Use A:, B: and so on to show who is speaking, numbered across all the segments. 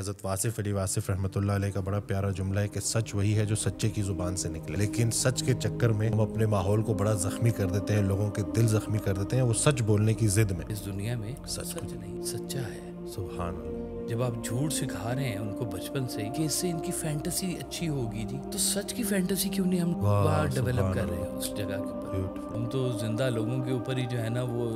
A: حضرت واصف علی واصف رحمۃ اللہ علیہ کا بڑا پیارا جملہ ہے کہ سچ وہی ہے جو سچے کی زبان سے نکلے، لیکن سچ کے چکر میں ہم اپنے ماحول کو بڑا زخمی کر دیتے ہیں، لوگوں کے دل زخمی کر دیتے ہیں وہ سچ بولنے کی ضد میں۔
B: اس دنیا میں سچ نہیں سچا ہے۔
A: سبحان اللہ۔
B: جب آپ جھوٹ سکھا رہے ہیں ان کو بچپن سے کہ اس سے ان کی فینٹیسی اچھی ہوگی جی، تو سچ کی فینٹیسی کیوں نہیں ہم وہاں ڈیولپ کر رہے ہیں اس جگہ کے اوپر؟ ہم تو زندہ لوگوں کے اوپر ہی جو ہے نا وہ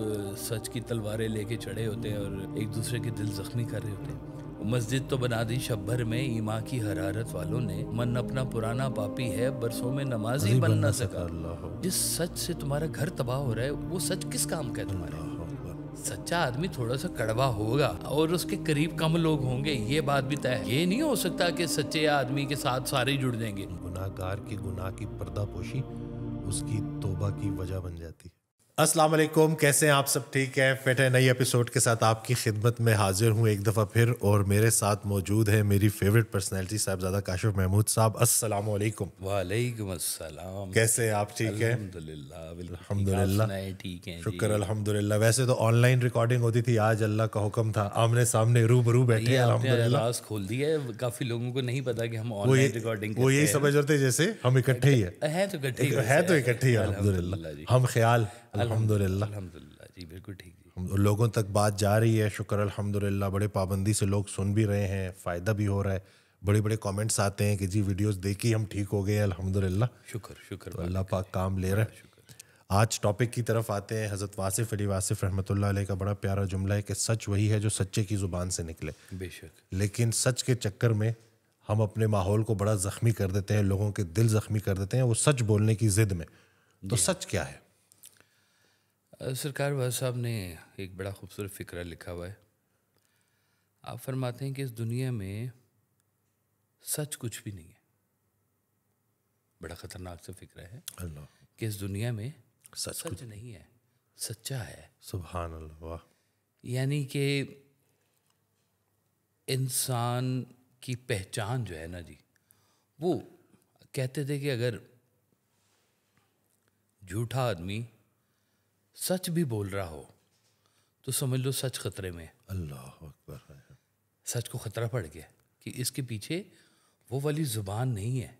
B: سچ کی تلواریں لے کے چڑھے ہوتے ہیں اور ایک دوسرے کے دل زخمی کر رہے ہوتے ہیں۔ مسجد تو بنا دی شب بھر میں ایمان کی حرارت والوں نے، من اپنا پرانا پاپی ہے برسوں میں نمازی بن نہ سکا۔ جس سچ سے تمہارا گھر تباہ ہو رہا ہے وہ سچ کس کام کا ہے تمہارے؟ سچا آدمی تھوڑا سا کڑوا ہوگا اور اس کے قریب کم لوگ ہوں گے، یہ بات بھی طے ہے۔ یہ نہیں ہو سکتا کہ سچے آدمی کے ساتھ سارے جڑ جائیں گے۔
A: گناہ گار کی گناہ کی پردہ پوشی اس کی توبہ کی وجہ بن جاتی۔ السلام علیکم، کیسے ہیں آپ سب؟ ٹھیک ہے؟ فٹ ہے نئی ایپیسوڈ کے ساتھ آپ کی خدمت میں حاضر ہوں ایک دفعہ پھر، اور میرے ساتھ موجود ہے میری فیوریٹ پرسنالٹی صاحبزادہ کاشف محمود صاحب۔ السلام علیکم۔
B: وعلیکم السلام۔
A: کیسے ہیں آپ؟ ٹھیک ہے؟
B: الحمدللہ،
A: الحمدللہ،
B: ٹھیک ہیں،
A: شکر الحمدللہ۔ ویسے تو آن لائن ریکارڈنگ ہوتی تھی، آج اللہ کا حکم تھا آمنے سامنے روبرو بیٹھے ہیں الحمدللہ۔
B: راز کھول دیا ہے، کافی لوگوں کو نہیں پتا کہ ہم آن لائن ریکارڈنگ
A: وہ یہی سمجھ رہے تھے جیسے ہم اکٹھے ہی ہیں،
B: ہے تو
A: اکٹھے ہی الحمدللہ، ہم خیال الحمدللہ
B: جی، بالکل ٹھیک جی۔
A: لوگوں تک بات جا رہی ہے، شکر الحمدللہ۔ بڑے پابندی سے لوگ سن بھی رہے ہیں، فائدہ بھی ہو رہا ہے، بڑے بڑے کامنٹس آتے ہیں کہ جی ویڈیوز دیکھی ہم ٹھیک ہو گئے ہیں الحمدللہ۔
B: شکر
A: تو اللہ پاک کام لے رہے ہیں۔ آج ٹاپک کی طرف آتے ہیں۔ حضرت واصف علی واصف رحمۃ اللہ علیہ کا بڑا پیارا جملہ ہے کہ سچ وہی ہے جو سچے کی زبان سے نکلے،
B: بے شک،
A: لیکن سچ کے چکر میں ہم اپنے ماحول کو بڑا زخمی کر دیتے ہیں، لوگوں کے دل زخمی کر دیتے ہیں وہ سچ بولنے کی ضد میں۔ تو سچ کیا ہے؟
B: سرکار واز صاحب نے ایک بڑا خوبصورت فقرہ لکھا ہوا ہے۔ آپ فرماتے ہیں کہ اس دنیا میں سچ کچھ بھی نہیں ہے۔ بڑا خطرناک سا فقرہ ہے
A: اللہ،
B: کہ اس دنیا میں
A: سچ
B: سچ نہیں ہے، سچا ہے۔
A: سبحان اللہ، واہ۔
B: یعنی کہ انسان کی پہچان جو ہے نا جی، وہ کہتے تھے کہ اگر جھوٹا آدمی سچ بھی بول رہا ہو تو سمجھ لو سچ خطرے میں ہے۔
A: اللہ اکبر۔
B: سچ کو خطرہ پڑ گیا کہ اس کے پیچھے وہ والی زبان نہیں ہے۔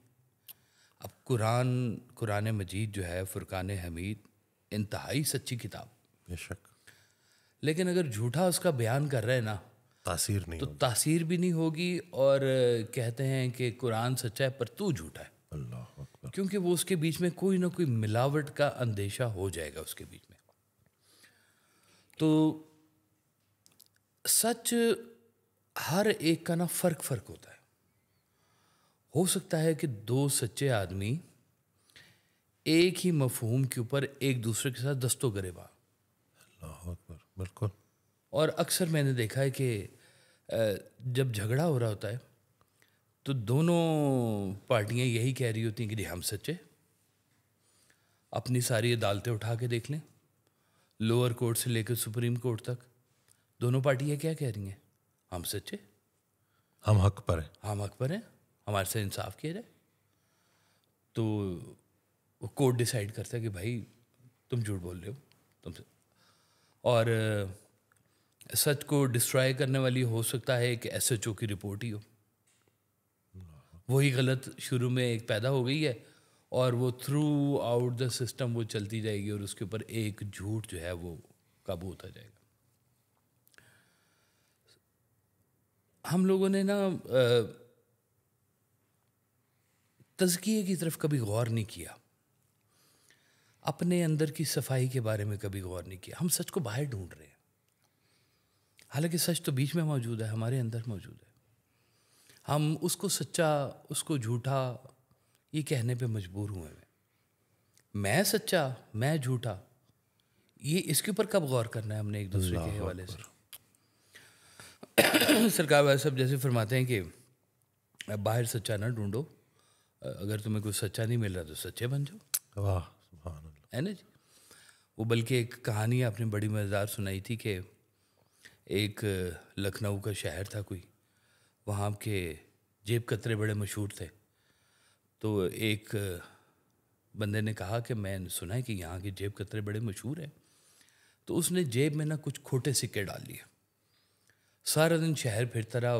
B: اب قرآن مجید جو ہے، فرقان حمید، انتہائی سچی کتاب،
A: بے شک،
B: لیکن اگر جھوٹا اس کا بیان کر رہے ہیں نا
A: تاثیر نہیں
B: تو
A: ہوگی۔
B: تاثیر بھی نہیں ہوگی، اور کہتے ہیں کہ قرآن سچا ہے پر تو جھوٹا ہے،
A: اللہ اکبر۔
B: کیونکہ وہ اس کے بیچ میں کوئی نہ کوئی ملاوٹ کا اندیشہ ہو جائے گا اس کے بیچ میں۔ تو سچ ہر ایک کا نا فرق ہوتا ہے۔ ہو سکتا ہے کہ دو سچے آدمی ایک ہی مفہوم کے اوپر ایک دوسرے کے ساتھ دست و گریباں،
A: اللہ اکبر، بالکل۔
B: اور اکثر میں نے دیکھا ہے کہ جب جھگڑا ہو رہا ہوتا ہے تو دونوں پارٹیاں یہی کہہ رہی ہوتی ہیں کہ جی ہم سچے۔ اپنی ساری عدالتیں اٹھا کے دیکھ لیں، لوور کورٹ سے لے کے سپریم کورٹ تک دونوں پارٹیاں کیا کہہ رہی ہیں؟ ہم سچے،
A: ہم حق پر ہیں،
B: ہم حق پر ہیں، ہمارے سے انصاف کیا جائے۔ تو وہ کورٹ ڈیسائیڈ کرتا ہے کہ بھائی تم جھوٹ بول رہے ہو، تم سے، اور سچ کو ڈسٹرائے کرنے والی ہو سکتا ہے کہ ایس ایچ او کی رپورٹ ہی ہو، وہی غلط شروع میں ایک پیدا ہو گئی ہے اور وہ تھرو آؤٹ دا سسٹم وہ چلتی جائے گی، اور اس کے اوپر ایک جھوٹ جو ہے وہ قابو ہوتا جائے گا۔ ہم لوگوں نے نا تزکیے کی طرف کبھی غور نہیں کیا، اپنے اندر کی صفائی کے بارے میں کبھی غور نہیں کیا۔ ہم سچ کو باہر ڈھونڈ رہے ہیں، حالانکہ سچ تو بیچ میں موجود ہے، ہمارے اندر موجود ہے۔ ہم اس کو سچا، اس کو جھوٹا یہ کہنے پہ مجبور ہوئے ہیں۔ میں سچا، میں جھوٹا، یہ اس کے اوپر کب غور کرنا ہے ہم نے ایک دوسرے کے حوالے سے؟ سرکار والا صاحب جیسے فرماتے ہیں کہ باہر سچا نہ ڈھونڈو، اگر تمہیں کوئی سچا نہیں مل رہا تو سچے بن جاؤ۔
A: واہ، سبحان اللہ،
B: ہے نا جی؟ وہ بلکہ ایک کہانی آپ نے بڑی مزیدار سنائی تھی کہ ایک لکھنؤ کا شہر تھا کوئی، وہاں کے جیب کترے بڑے مشہور تھے۔ تو ایک بندے نے کہا کہ میں نے سنا ہے کہ یہاں کے جیب کترے بڑے مشہور ہیں، تو اس نے جیب میں نا کچھ کھوٹے سکے ڈال لیے، سارا دن شہر پھرتا رہا،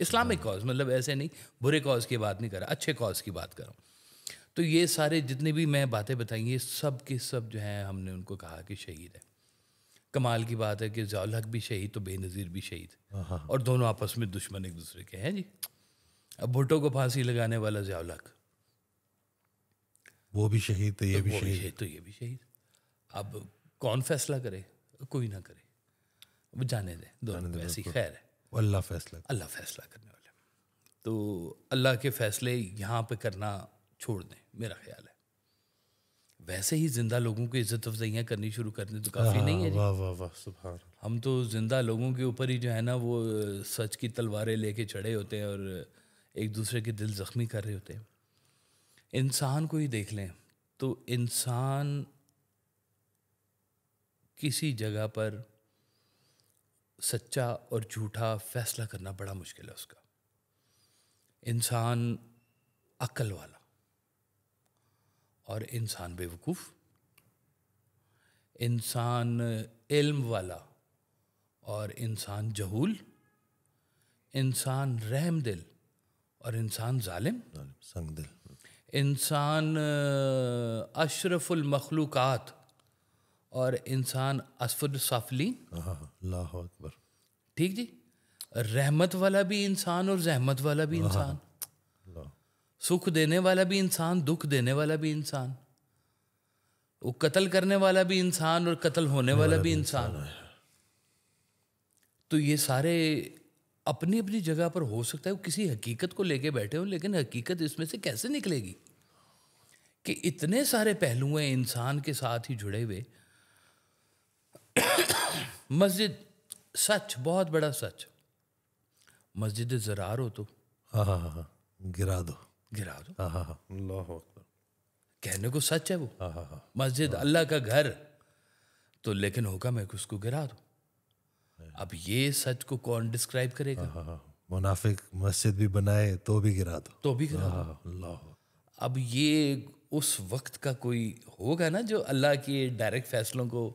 B: اسلامک کاز، مطلب ایسے نہیں برے کاز کی بات نہیں کر رہا، اچھے کاز کی بات کر رہا ہوں. تو یہ سارے جتنے بھی میں باتیں بتائیں یہ سب کے سب جو ہیں ہم نے ان کو کہا کہ شہید ہے. کمال کی بات ہے کہ ضیاء الحق بھی شہید تو بے نظیر بھی شہید، اور دونوں آپس میں دشمن ایک دوسرے کے ہیں جی. اب بھٹو کو پھانسی لگانے والا ضیاء الحق،
A: وہ بھی شہید تھے، یہ بھی شہید
B: تو یہ بھی شہید. اب کون فیصلہ کرے؟ کوئی نہ کرے، وہ جانے دیں دونوں کو، ایسی خیر ہے.
A: اللہ فیصلہ
B: کرنے والا. تو اللہ کے فیصلے یہاں پہ کرنا چھوڑ دیں میرا خیال ہے. ویسے ہی زندہ لوگوں کی عزت افزائیاں کرنی شروع کر دیں تو کافی نہیں ہے جی.
A: واہ واہ واہ سبحان اللہ.
B: ہم تو زندہ لوگوں کے اوپر ہی جو ہے نا وہ سچ کی تلواریں لے کے چڑھے ہوتے ہیں اور ایک دوسرے کے دل زخمی کر رہے ہوتے ہیں. انسان کو ہی دیکھ لیں تو انسان کسی جگہ پر سچا اور جھوٹا فیصلہ کرنا بڑا مشکل ہے اس کا. انسان عقل والا اور انسان بے وقوف، انسان علم والا اور انسان جہول، انسان رحم دل اور انسان ظالم،
A: سنگ دل،
B: انسان اشرف المخلوقات اور انسان اسفل السافلین.
A: اللہ اکبر.
B: ٹھیک جی. رحمت والا بھی انسان اور زحمت والا بھی انسان، سکھ دینے والا بھی انسان، دکھ دینے والا بھی انسان، وہ قتل کرنے والا بھی انسان اور قتل ہونے والا بھی انسان. تو یہ سارے اپنی اپنی جگہ پر ہو سکتا ہے وہ کسی حقیقت کو لے کے بیٹھے ہوں، لیکن حقیقت اس میں سے کیسے نکلے گی کہ اتنے سارے پہلو ہیں انسان کے ساتھ ہی جڑے ہوئے. مسجد سچ، بہت بڑا سچ. مسجد زرار ہو تو
A: گرا دو.
B: اللہ اکبر. کہنے کو سچ ہے وہ. مسجد اللہ کا گھر تو، لیکن حکم ہے کہ اس کو گرا دو. اب یہ سچ کو کون ڈسکرائب کرے گا؟
A: منافق مسجد بھی بنائے تو بھی گرا دو.
B: اللہ. اب یہ اس وقت کا کوئی ہوگا نا جو اللہ کے ڈائریکٹ فیصلوں کو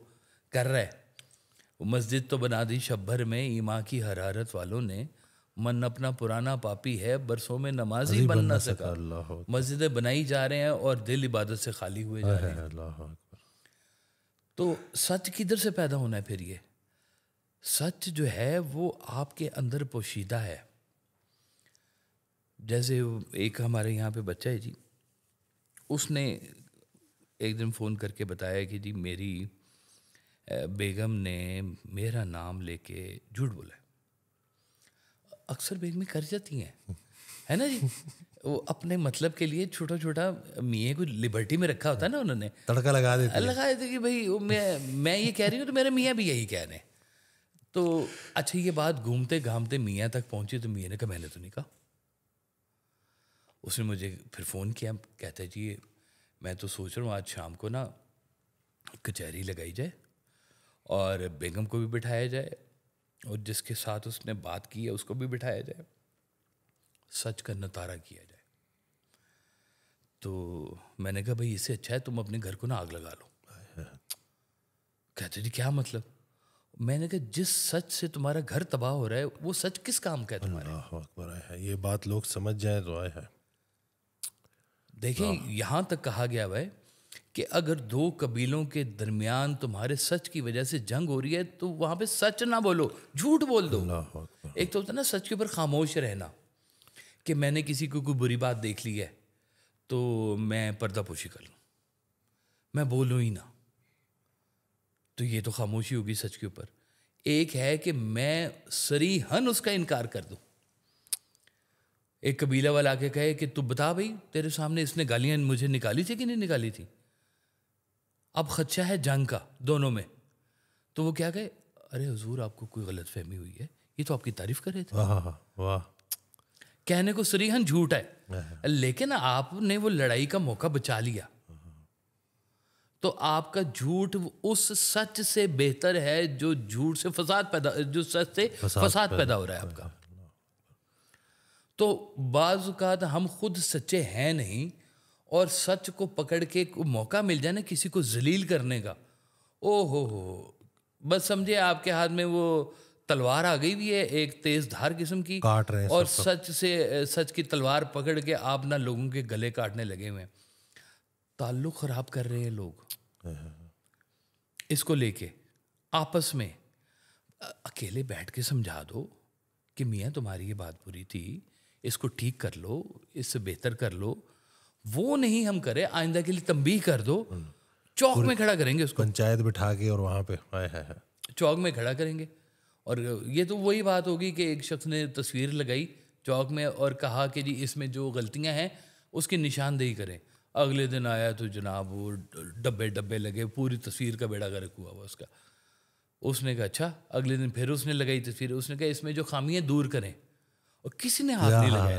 B: کر رہا ہے. مسجد تو بنا دی شب بھر میں ایمان کی حرارت والوں نے، من اپنا پرانا پاپی ہے برسوں میں نمازی بن نہ سکا. مسجدیں بنائی جا رہے ہیں اور دل عبادت سے خالی ہوئے جا رہے ہیں. تو سچ کدھر سے پیدا ہونا ہے پھر؟ یہ سچ جو ہے وہ آپ کے اندر پوشیدہ ہے. جیسے ایک ہمارے یہاں پہ بچہ ہے جی، اس نے ایک دن فون کر کے بتایا کہ جی میری بیگم نے میرا نام لے کے جھوٹ بولا ہے. اکثر بیگمیں کر جاتی ہیں ہے نا جی، وہ اپنے مطلب کے لیے چھوٹا چھوٹا میاں کو لبرٹی میں رکھا ہوتا ہے نا، انہوں نے
A: تڑکا لگا دیتے
B: کہ بھائی میں یہ کہہ رہی ہوں تو میرے میاں بھی یہی کہہ رہے ہیں. تو اچھا یہ بات گھومتے گھامتے میاں تک پہنچی تو میاں نے کہا میں نے تو نہیں کہا. اس نے مجھے پھر فون کیا، کہتا ہے جی میں تو سوچ رہا ہوں آج شام کو نا کچہری لگائی جائے اور بیگم کو بھی بٹھایا جائے اور جس کے ساتھ اس نے بات کی ہے اس کو بھی بٹھایا جائے، سچ کا نتارا کیا جائے. تو میں نے کہا بھائی اس سے اچھا ہے تم اپنے گھر کو نا آگ لگا لو. کہتے جی کیا مطلب؟ میں نے کہا جس سچ سے تمہارا گھر تباہ ہو رہا ہے وہ سچ کس کام کا ہے تمہارے؟
A: اللہ اکبر. یہ بات لوگ سمجھ جائیں تو ہے.
B: دیکھیں یہاں تک کہا گیا ہے کہ اگر دو قبیلوں کے درمیان تمہارے سچ کی وجہ سے جنگ ہو رہی ہے تو وہاں پہ سچ نہ بولو، جھوٹ بول دو. ایک تو ہوتا ہے نا سچ کے اوپر خاموش رہنا، کہ میں نے کسی کو کوئی بری بات دیکھ لی ہے تو میں پردہ پوشی کر لوں، میں بولوں ہی نہ، تو یہ تو خاموشی ہوگی سچ کے اوپر. ایک ہے کہ میں صریحاً اس کا انکار کر دوں. ایک قبیلہ والا آ کے کہے کہ تو بتا بھائی تیرے سامنے اس نے گالیاں مجھے نکالی تھی کہ نہیں نکالی تھی، اب خدشہ ہے جنگ کا دونوں میں، تو وہ کیا کہے ارے حضور آپ کو کوئی غلط فہمی ہوئی ہے، یہ تو آپ کی تعریف کر رہے تھے. کہنے کو صریحاً جھوٹ ہے، لیکن آپ نے وہ لڑائی کا موقع بچا لیا تو آپ کا جھوٹ اس سچ سے بہتر ہے جو جھوٹ سے جو سچ سے فساد پیدا ہو رہا ہے آپ کا. تو بعض اوقات ہم خود سچے ہیں نہیں اور سچ کو پکڑ کے موقع مل جائے نا کسی کو ذلیل کرنے کا، او ہو بس سمجھے آپ کے ہاتھ میں وہ تلوار آ گئی بھی ہے ایک تیز دھار قسم کی,
A: کاٹ رہے ہیں
B: اور سچ کی تلوار پکڑ کے آپ نہ لوگوں کے گلے کاٹنے لگے ہوئے ہیں. تعلق خراب کر رہے ہیں لوگ اس کو لے کے آپس میں. اکیلے بیٹھ کے سمجھا دو کہ میاں تمہاری یہ بات بری تھی, اس کو ٹھیک کر لو, اس سے بہتر کر لو. وہ نہیں ہم کرے, آئندہ کے لیے تنبیہ کر دو, چوک میں کھڑا کریں گے اس کو,
A: پنچایت بٹھا کے, اور وہاں پہ
B: چوک میں کھڑا کریں گے. اور یہ تو وہی بات ہوگی کہ ایک شخص نے تصویر لگائی چوک میں اور کہا کہ جی اس میں جو غلطیاں ہیں اس کی نشاندہی کریں. اگلے دن آیا تو جناب وہ ڈبے لگے, پوری تصویر کا بیڑا غرق ہوا اس کا. اس نے کہا اچھا. اگلے دن پھر اس نے لگائی تصویر, اس نے کہا اس میں جو خامیاں دور کریں, اور کسی نے ہاتھ نہیں لگایا.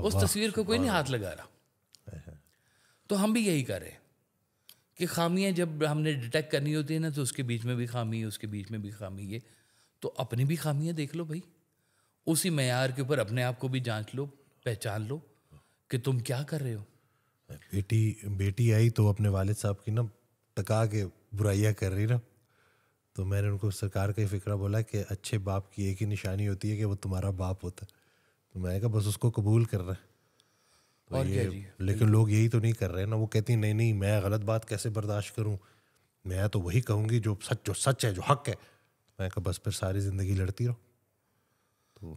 B: اس تصویر کو کوئی نہیں ہاتھ لگا رہا. تو ہم بھی یہی کر رہے ہیں کہ خامیاں جب ہم نے ڈیٹیکٹ کرنی ہوتی ہے نا, تو اس کے بیچ میں بھی خامی, اس کے بیچ میں بھی خامی. یہ تو اپنی بھی خامیاں دیکھ لو بھائی, اسی معیار کے اوپر اپنے آپ کو بھی جانچ لو, پہچان لو کہ تم کیا کر رہے ہو.
A: بیٹی آئی تو اپنے والد صاحب کی نا ٹکا کے برائیاں کر رہی نا, تو میں نے ان کو سرکار کا ہی فکرہ بولا کہ اچھے باپ کی ایک ہی نشانی ہوتی ہے کہ وہ تمہارا باپ ہوتا ہے. تو میں نے کہا بس اس کو قبول کر رہے ہیں.
B: اور کیا جی,
A: لیکن لوگ یہی تو نہیں کر رہے نا. وہ کہتی ہیں نہیں میں غلط بات کیسے برداشت کروں, میں تو وہی کہوں گی جو سچ ہے, جو حق ہے. میں کہا بس پھر ساری زندگی لڑتی رہو.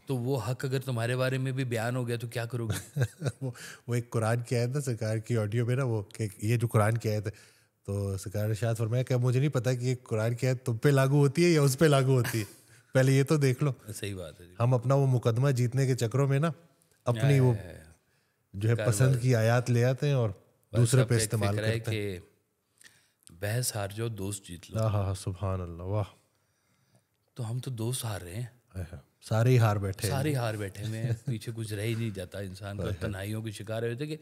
B: تو وہ حق اگر تمہارے بارے میں بھی بیان ہو گیا تو کیا کرو گے؟
A: وہ ایک قرآن کی آیت نا سرکار کی آڈیو میں نا, وہ کہ یہ جو قرآن کی آیت ہے, تو سرکار ارشاد فرمایا کہ مجھے نہیں پتا کہ یہ قرآن کی آیت تم پہ لاگو ہوتی ہے یا اس پہ لاگو ہوتی ہے, پہلے یہ تو دیکھ لو.
B: صحیح بات ہے.
A: ہم اپنا وہ مقدمہ جیتنے کے چکروں میں نا اپنی وہ جو ہے پسند کی آیات لے آتے ہیں اور دوسرے پہ استعمال کرتے ہیں.
B: کہ بحث ہار جو دوست جیت لو.
A: ہاں سبحان اللہ, واہ.
B: تو ہم تو دوست ہار رہے ہیں,
A: سارے ہی ہار بیٹھے
B: میں پیچھے کچھ رہ ہی نہیں جاتا انسان کا. تنہائیوں کے شکار ہوتے کہ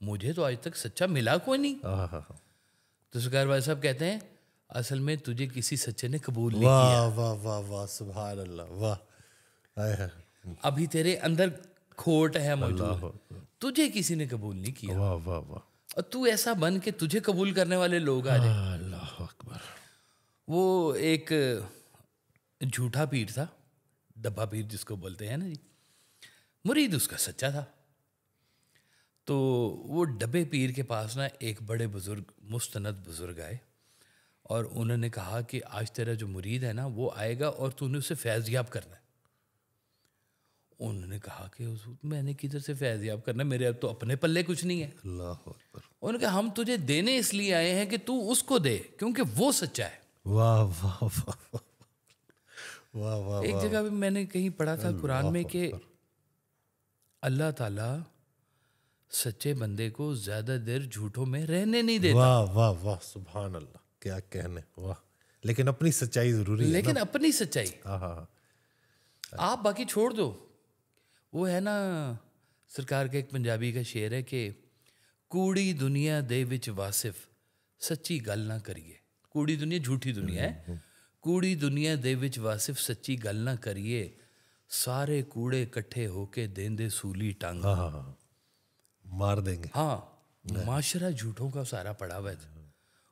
B: مجھے تو آج تک سچا ملا کوئی نہیں. تو سرکار بھائی صاحب کہتے ہیں اصل میں تجھے کسی سچے نے قبول نہیں کیا.
A: واہ واہ واہ سبحان اللہ, واہ.
B: ابھی تیرے اندر کھوٹ ہے موجود, تجھے کسی نے قبول نہیں کیا.
A: واہ واہ واہ.
B: اور تو ایسا بن کہ تجھے قبول کرنے والے لوگ آ جائیں.
A: اللہ اکبر.
B: وہ ایک جھوٹا پیر تھا, ڈبا پیر جس کو بولتے ہیں نا جی, مرید اس کا سچا تھا. تو وہ ڈبے پیر کے پاس نا ایک بڑے بزرگ مستند بزرگ آئے, اور انہوں نے کہا کہ آج تیرا جو مرید ہے نا وہ آئے گا اور تو نے اسے فیض یاب کرنا ہے. انہوں نے کہا کہ حضور میں نے کدھر سے فیض یاب کرنا ہے, میرے اب تو اپنے پلے کچھ نہیں ہے.
A: اللہ اکبر.
B: انہوں نے کہا ہم تجھے دینے اس لیے آئے ہیں کہ تو اس کو دے کیونکہ وہ سچا ہے.
A: واہ واہ واہ واہ واہ.
B: ایک جگہ بھی میں نے کہیں پڑھا تھا قرآن میں کہ اللہ تعالیٰ سچے بندے کو زیادہ دیر جھوٹوں میں رہنے نہیں دیتا.
A: واہ واہ واہ سبحان اللہ, کیا کہنے. واہ. لیکن اپنی سچائی ضروری ہے,
B: لیکن اپنی سچائی. آپ باقی چھوڑ دو. وہ ہے نا سرکار کا ایک پنجابی کا شعر ہے کہ کوڑی دنیا دے وچ واصف سچی گل نہ کریے. کوڑی دنیا جھوٹی دنیا ہے. کوڑی دنیا دے وچ واصف سچی گل نہ کریے, سارے کوڑے کٹھے ہو کے دیں دے سولی ٹانگ.
A: مار دیں گے.
B: ہاں, معاشرہ جھوٹوں کا سارا پڑا ہوا ہے,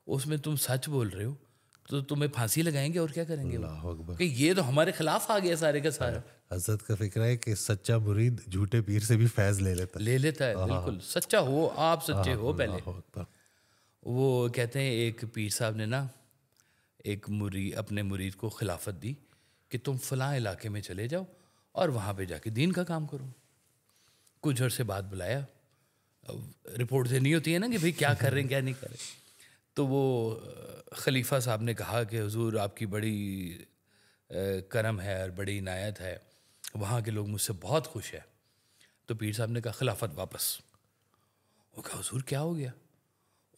B: اس میں تم سچ بول رہے ہو تو تمہیں پھانسی لگائیں گے اور کیا کریں گے.
A: اللہ اکبر.
B: کہ یہ تو ہمارے خلاف آ گیا سارے کا سارا.
A: حضرت کا فکر ہے کہ سچا مرید جھوٹے پیر سے بھی فیض لے لیتا
B: ہے. بالکل سچا ہو, آپ سچے ہو پہلے. وہ کہتے ہیں ایک پیر صاحب نے نا ایک اپنے مرید کو خلافت دی کہ تم فلاں علاقے میں چلے جاؤ اور وہاں پہ جا کے دین کا کام کرو. کچھ عرصے بعد بلایا, رپورٹ دینی ہوتی ہے نا کہ بھئی کیا کر رہے ہیں کیا نہیں کر رہے. تو وہ خلیفہ صاحب نے کہا کہ حضور آپ کی بڑی کرم ہے اور بڑی عنایت ہے, وہاں کے لوگ مجھ سے بہت خوش ہیں. تو پیر صاحب نے کہا خلافت واپس. وہ کہا حضور کیا ہو گیا؟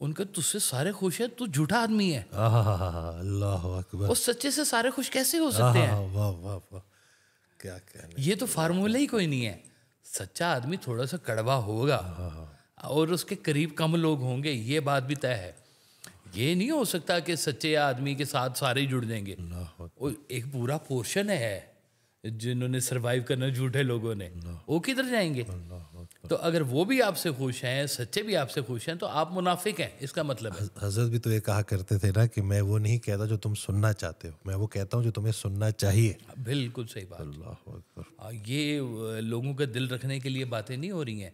B: ان کا تجھ سے سارے خوش ہیں, تو جھوٹا آدمی ہے.
A: اللہ اکبر.
B: اور سچے سے سارے خوش کیسے ہو سکتے ہیں؟
A: واہ واہ واہ, کیا کہنے.
B: یہ تو فارمولہ ہی کوئی نہیں ہے. سچا آدمی تھوڑا سا کڑوا ہوگا اور اس کے قریب کم لوگ ہوں گے, یہ بات بھی طے ہے. یہ نہیں ہو سکتا کہ سچے آدمی کے ساتھ سارے جڑ جائیں گے. ایک پورا پورشن ہے جنہوں نے سروائیو کرنا جھوٹے لوگوں نے، وہ کدھر جائیں گے؟ تو اگر وہ بھی آپ سے خوش ہیں، سچے بھی آپ سے خوش ہیں، تو آپ منافق ہیں، اس کا مطلب ہے۔
A: حضرت بھی تو یہ کہا کرتے تھے نا کہ میں وہ نہیں کہتا جو تم سننا چاہتے ہو، میں وہ کہتا ہوں جو تمہیں سننا چاہیے۔
B: بالکل صحیح بات۔
A: اللہ اکبر۔
B: یہ لوگوں کا دل رکھنے کے لیے باتیں نہیں ہو رہی ہیں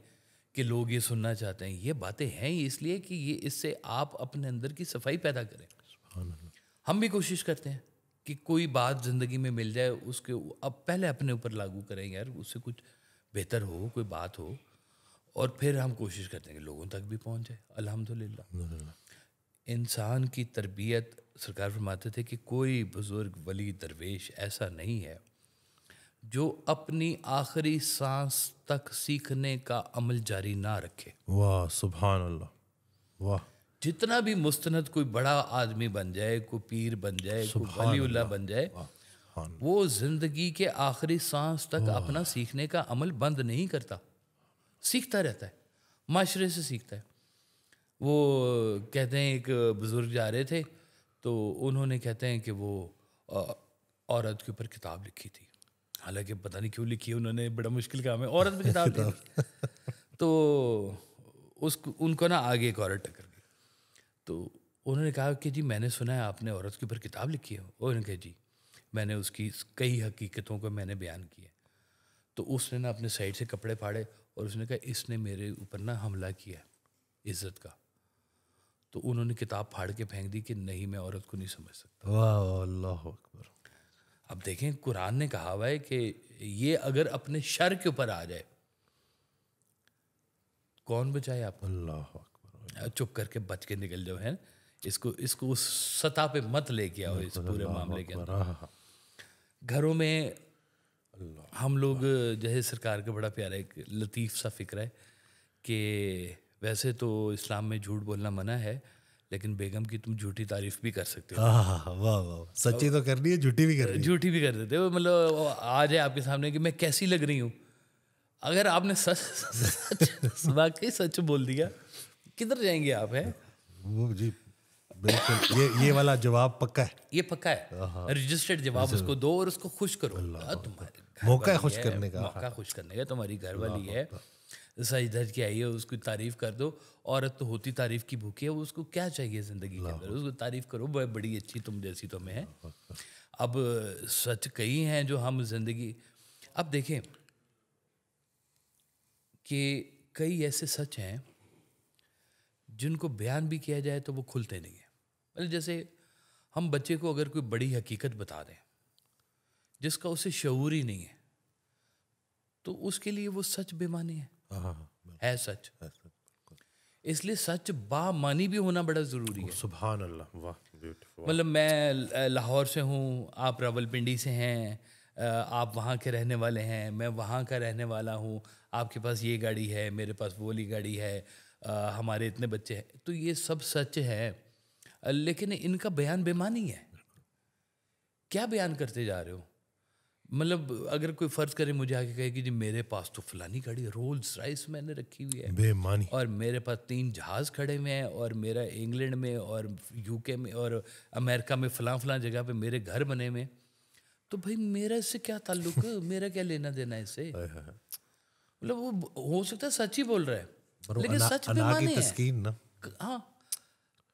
B: کہ لوگ یہ سننا چاہتے ہیں، یہ باتیں ہیں اس لیے کہ یہ اس سے آپ اپنے اندر کی صفائی پیدا کریں۔
A: سبحان اللہ۔
B: ہم بھی کوشش کرتے ہیں کہ کوئی بات زندگی میں مل جائے، اس کے اب پہلے اپنے اوپر لاگو کریں، یار اس سے کچھ بہتر ہو، کوئی بات ہو، اور پھر ہم کوشش کرتے ہیں کہ لوگوں تک بھی پہنچ جائے۔ الحمدللہ انسان کی تربیت، سرکار فرماتے تھے کہ کوئی بزرگ ولی درویش ایسا نہیں ہے جو اپنی آخری سانس تک سیکھنے کا عمل جاری نہ رکھے۔
A: واہ سبحان اللہ، واہ۔
B: جتنا بھی مستند کوئی بڑا آدمی بن جائے، کوئی پیر بن جائے، کوئی ولی اللہ بن جائے، وہ زندگی کے آخری سانس تک اپنا سیکھنے کا عمل بند نہیں کرتا، سیکھتا رہتا ہے، معاشرے سے سیکھتا ہے۔ وہ کہتے ہیں ایک بزرگ جا رہے تھے تو انہوں نے کہتے ہیں کہ وہ عورت کے اوپر کتاب لکھی تھی، حالانکہ پتہ نہیں کیوں لکھی، انہوں نے بڑا مشکل کام ہے، عورت پہ کتاب لکھی تو ان کو نا آگے ایک عورت ٹکر گئی، تو انہوں نے کہا کہ جی میں نے سنا ہے آپ نے عورت کے اوپر کتاب لکھی ہے۔ انہوں نے کہا جی میں نے اس کی کئی حقیقتوں کو میں نے بیان کیا۔ تو اس نے نا اپنے سائڈ سے کپڑے پھاڑے اور اس نے کہا اس نے میرے اوپر نا حملہ کیا ہے عزت کا۔ تو انہوں نے کتاب پھاڑ کے پھینک دی کہ نہیں میں عورت کو نہیں سمجھ سکتا۔
A: واہ اللہ اکبر۔
B: اب دیکھیں قرآن نے کہا ہوا ہے کہ یہ اگر اپنے شر کے اوپر آ جائے کون بچائے آپ کو؟
A: اللہ اکبر۔
B: چپ کر کے بچ کے نکل جاؤ، ہے اس کو اس سطح پہ مت لے کے آؤ اس پورے معاملے کے اندر۔ گھروں میں ہم لوگ جیسے سرکار کا بڑا پیارا ایک لطیف سا فکر ہے کہ ویسے تو اسلام میں جھوٹ بولنا منع ہے، لیکن بیگم کی تم جھوٹی تعریف بھی کر سکتے ہو۔
A: واہ واہ، سچی تو کرنی ہے، جھوٹی بھی کرنی ہے۔
B: جھوٹی بھی کر دیتے ہو، مطلب آ جائے آپ کے سامنے کہ میں کیسی لگ رہی ہوں، اگر آپ نے سچ واقعی سچ بول دیا کدھر جائیں گے آپ؟ ہے
A: وہ جی بالکل، یہ والا جواب پکا ہے،
B: یہ پکا ہے، رجسٹرڈ جواب اس کو دو اور اس کو خوش کرو۔ تمہارے
A: موقع ہے خوش کرنے کا،
B: موقع خوش کرنے کا، تمہاری گھر والی ہے، سج دھج کے آئی ہے، اس کی تعریف کر دو۔ عورت تو ہوتی تعریف کی بھوکی ہے، اس کو کیا چاہیے زندگی کے اندر، اس کو تعریف کرو، بڑی اچھی تم جیسی تمہیں ہے۔ اب سچ کئی ہیں جو ہم زندگی، اب دیکھیں کہ کئی ایسے سچ ہیں جن کو بیان بھی کیا جائے تو وہ کھلتے نہیں ہیں۔ مطلب جیسے ہم بچے کو اگر کوئی بڑی حقیقت بتا دیں جس کا اسے شعور ہی نہیں ہے تو اس کے لیے وہ سچ بے معنی ہے سچ۔ اس لیے سچ با معنی بھی ہونا بڑا ضروری ہے۔
A: سبحان اللہ، واہ بیوٹیفل۔
B: مطلب میں لاہور سے ہوں، آپ راولپنڈی سے ہیں، آپ وہاں کے رہنے والے ہیں، میں وہاں کا رہنے والا ہوں، آپ کے پاس یہ گاڑی ہے، میرے پاس وہ والی گاڑی ہے، ہمارے اتنے بچے ہیں، تو یہ سب سچ ہے، لیکن ان کا بیان بے معنی ہے۔ کیا بیان کرتے جا رہے ہو؟ مطلب اگر کوئی فرض کرے مجھے آگے کہے کہ جی میرے پاس تو فلانی گاڑی رولز رائس میں نے رکھی ہوئی ہے،
A: بے معنی،
B: اور میرے پاس 3 جہاز کھڑے ہوئے ہیں، اور میرا انگلینڈ میں اور UK میں اور امریکہ میں فلاں جگہ پہ میرے گھر بنے ہوئے، تو بھائی میرا اس سے کیا تعلق، میرا کیا لینا دینا اس سے؟ مطلب وہ ہو سکتا ہے سچ ہی بول رہا ہے لیکن سچ بے معنی ہے۔ ہاں،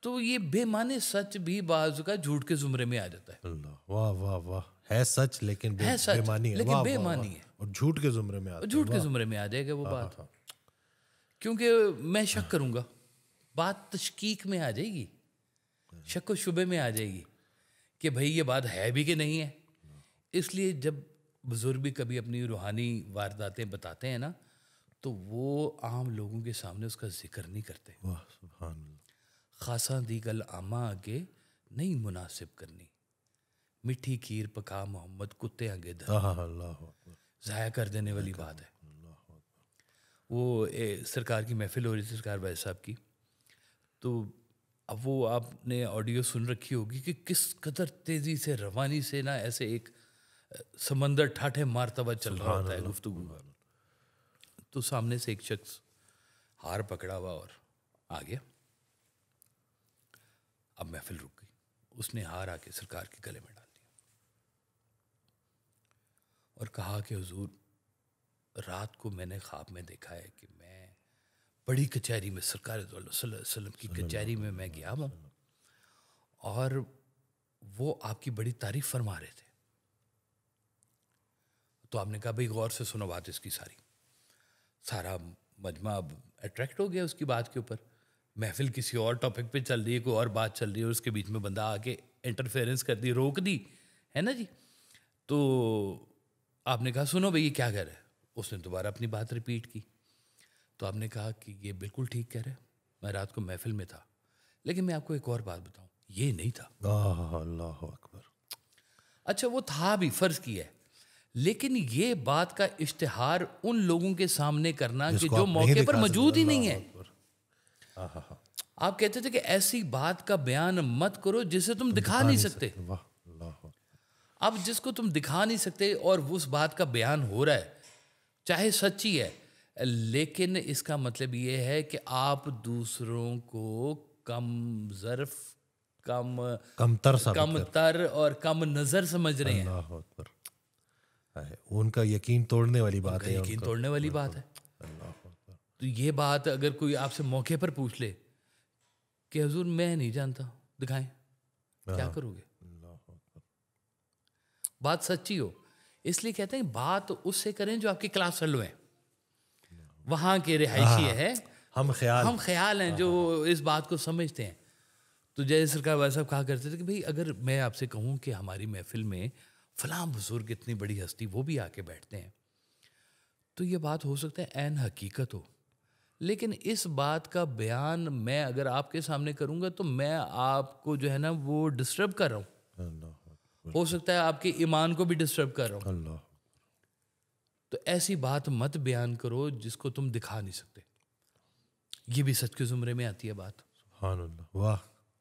B: تو یہ بے معنی سچ بھی بعض کا جھوٹ کے زمرے میں آ جاتا ہے۔
A: اللہ، واہ واہ واہ، ہے سچ لیکن بے معنی ہے،
B: لیکن بے معنی ہے،
A: اور جھوٹ کے زمرے میں آتا ہے،
B: جھوٹ کے زمرے میں آ جائے گا وہ بات، کیونکہ میں شک کروں گا، بات تشکیک میں آ جائے گی، شک و شبے میں آ جائے گی کہ بھائی یہ بات ہے بھی کہ نہیں ہے۔ اس لیے جب بزرگ بھی کبھی اپنی روحانی وارداتیں بتاتے ہیں نا تو وہ عام لوگوں کے سامنے اس کا ذکر نہیں کرتے۔
A: واہ سبحان اللہ۔
B: خاصاں دی گل آماں آگے نہیں مناسب کرنی، میٹھی کھیر پکا محمد کتے آگے دھر،
A: اللہ
B: ضائع کر دینے والی بات ہے۔ وہ سرکار کی محفل ہو رہی تھی، سرکار بھائی صاحب کی، تو اب وہ آپ نے آڈیو سن رکھی ہوگی کہ کس قدر تیزی سے روانی سے نا ایسے ایک سمندر ٹھاٹھے مارتا ہوا چل رہا ہوتا ہے گفتگو کا، تو سامنے سے ایک شخص ہار پکڑا ہوا اور آ گیا۔ اب محفل رک گئی، اس نے ہار آ کے سرکار کے گلے میں ڈال دیا اور کہا کہ حضور رات کو میں نے خواب میں دیکھا ہے کہ میں بڑی کچہری میں سرکار صلی اللہ علیہ وسلم کی کچہری میں گیا ہوں اور وہ آپ کی بڑی تعریف فرما رہے تھے. تو آپ نے کہا بھائی غور سے سنو بات اس کی سارا مجمع اب اٹریکٹ ہو گیا اس کی بات کے اوپر. محفل کسی اور ٹاپک پہ چل رہی ہے, کوئی اور بات چل رہی ہے اور اس کے بیچ میں بندہ آ کے انٹرفیئرنس کر دی, روک دی ہے نا جی. تو آپ نے کہا سنو بھائی یہ کیا کہہ رہا ہے. اس نے دوبارہ اپنی بات ریپیٹ کی. تو آپ نے کہا کہ یہ بالکل ٹھیک کہہ رہے ہیں, میں رات کو محفل میں تھا, لیکن میں آپ کو ایک اور بات بتاؤں, یہ نہیں تھا.
A: اللہ اکبر.
B: اچھا وہ تھا بھی, فرض کیا ہے, لیکن یہ بات کا اشتہار ان لوگوں کے سامنے کرنا کہ جو موقع پر موجود ہی نہیں ہے. آپ کہتے تھے کہ ایسی بات کا بیان مت کرو جسے تم دکھا نہیں سکتے. اب جس کو تم دکھا نہیں سکتے اور اس بات کا بیان ہو رہا ہے, چاہے سچی ہے, لیکن اس کا مطلب یہ ہے کہ آپ دوسروں کو کم ظرف, کم تر اور کم نظر سمجھ رہے ہیں.
A: اللہ اکبر. ان کا یقین توڑنے والی بات ہے.
B: یقین توڑنے والی بات ہے. تو یہ بات اگر کوئی آپ سے موقع پر پوچھ لے کہ حضور میں نہیں جانتا, دکھائیں, کیا کرو گے؟ بات سچی ہو. اس لیے کہتے ہیں بات اس سے کریں جو آپ کی کلاس فیلو ہیں, وہاں کے رہائشی ہے, ہم خیال ہیں جو اس بات کو سمجھتے ہیں. تو جیسے سرکار والا صاحب کہا کرتے تھے کہ بھائی اگر میں آپ سے کہوں کہ ہماری محفل میں فلاں بزرگ اتنی بڑی ہستی وہ بھی آ کے بیٹھتے ہیں, تو یہ بات ہو سکتا ہے عین حقیقت ہو, لیکن اس بات کا بیان میں اگر آپ کے سامنے کروں گا تو میں آپ کو جو ہے نا وہ ڈسٹرب کر رہا ہوں. ہو سکتا ہے آپ کے ایمان کو بھی ڈسٹرب کر رہا ہوں. تو ایسی بات مت بیان کرو جس کو تم دکھا نہیں سکتے. یہ بھی سچ کے زمرے میں آتی ہے بات.
A: سبحان اللہ. واہ,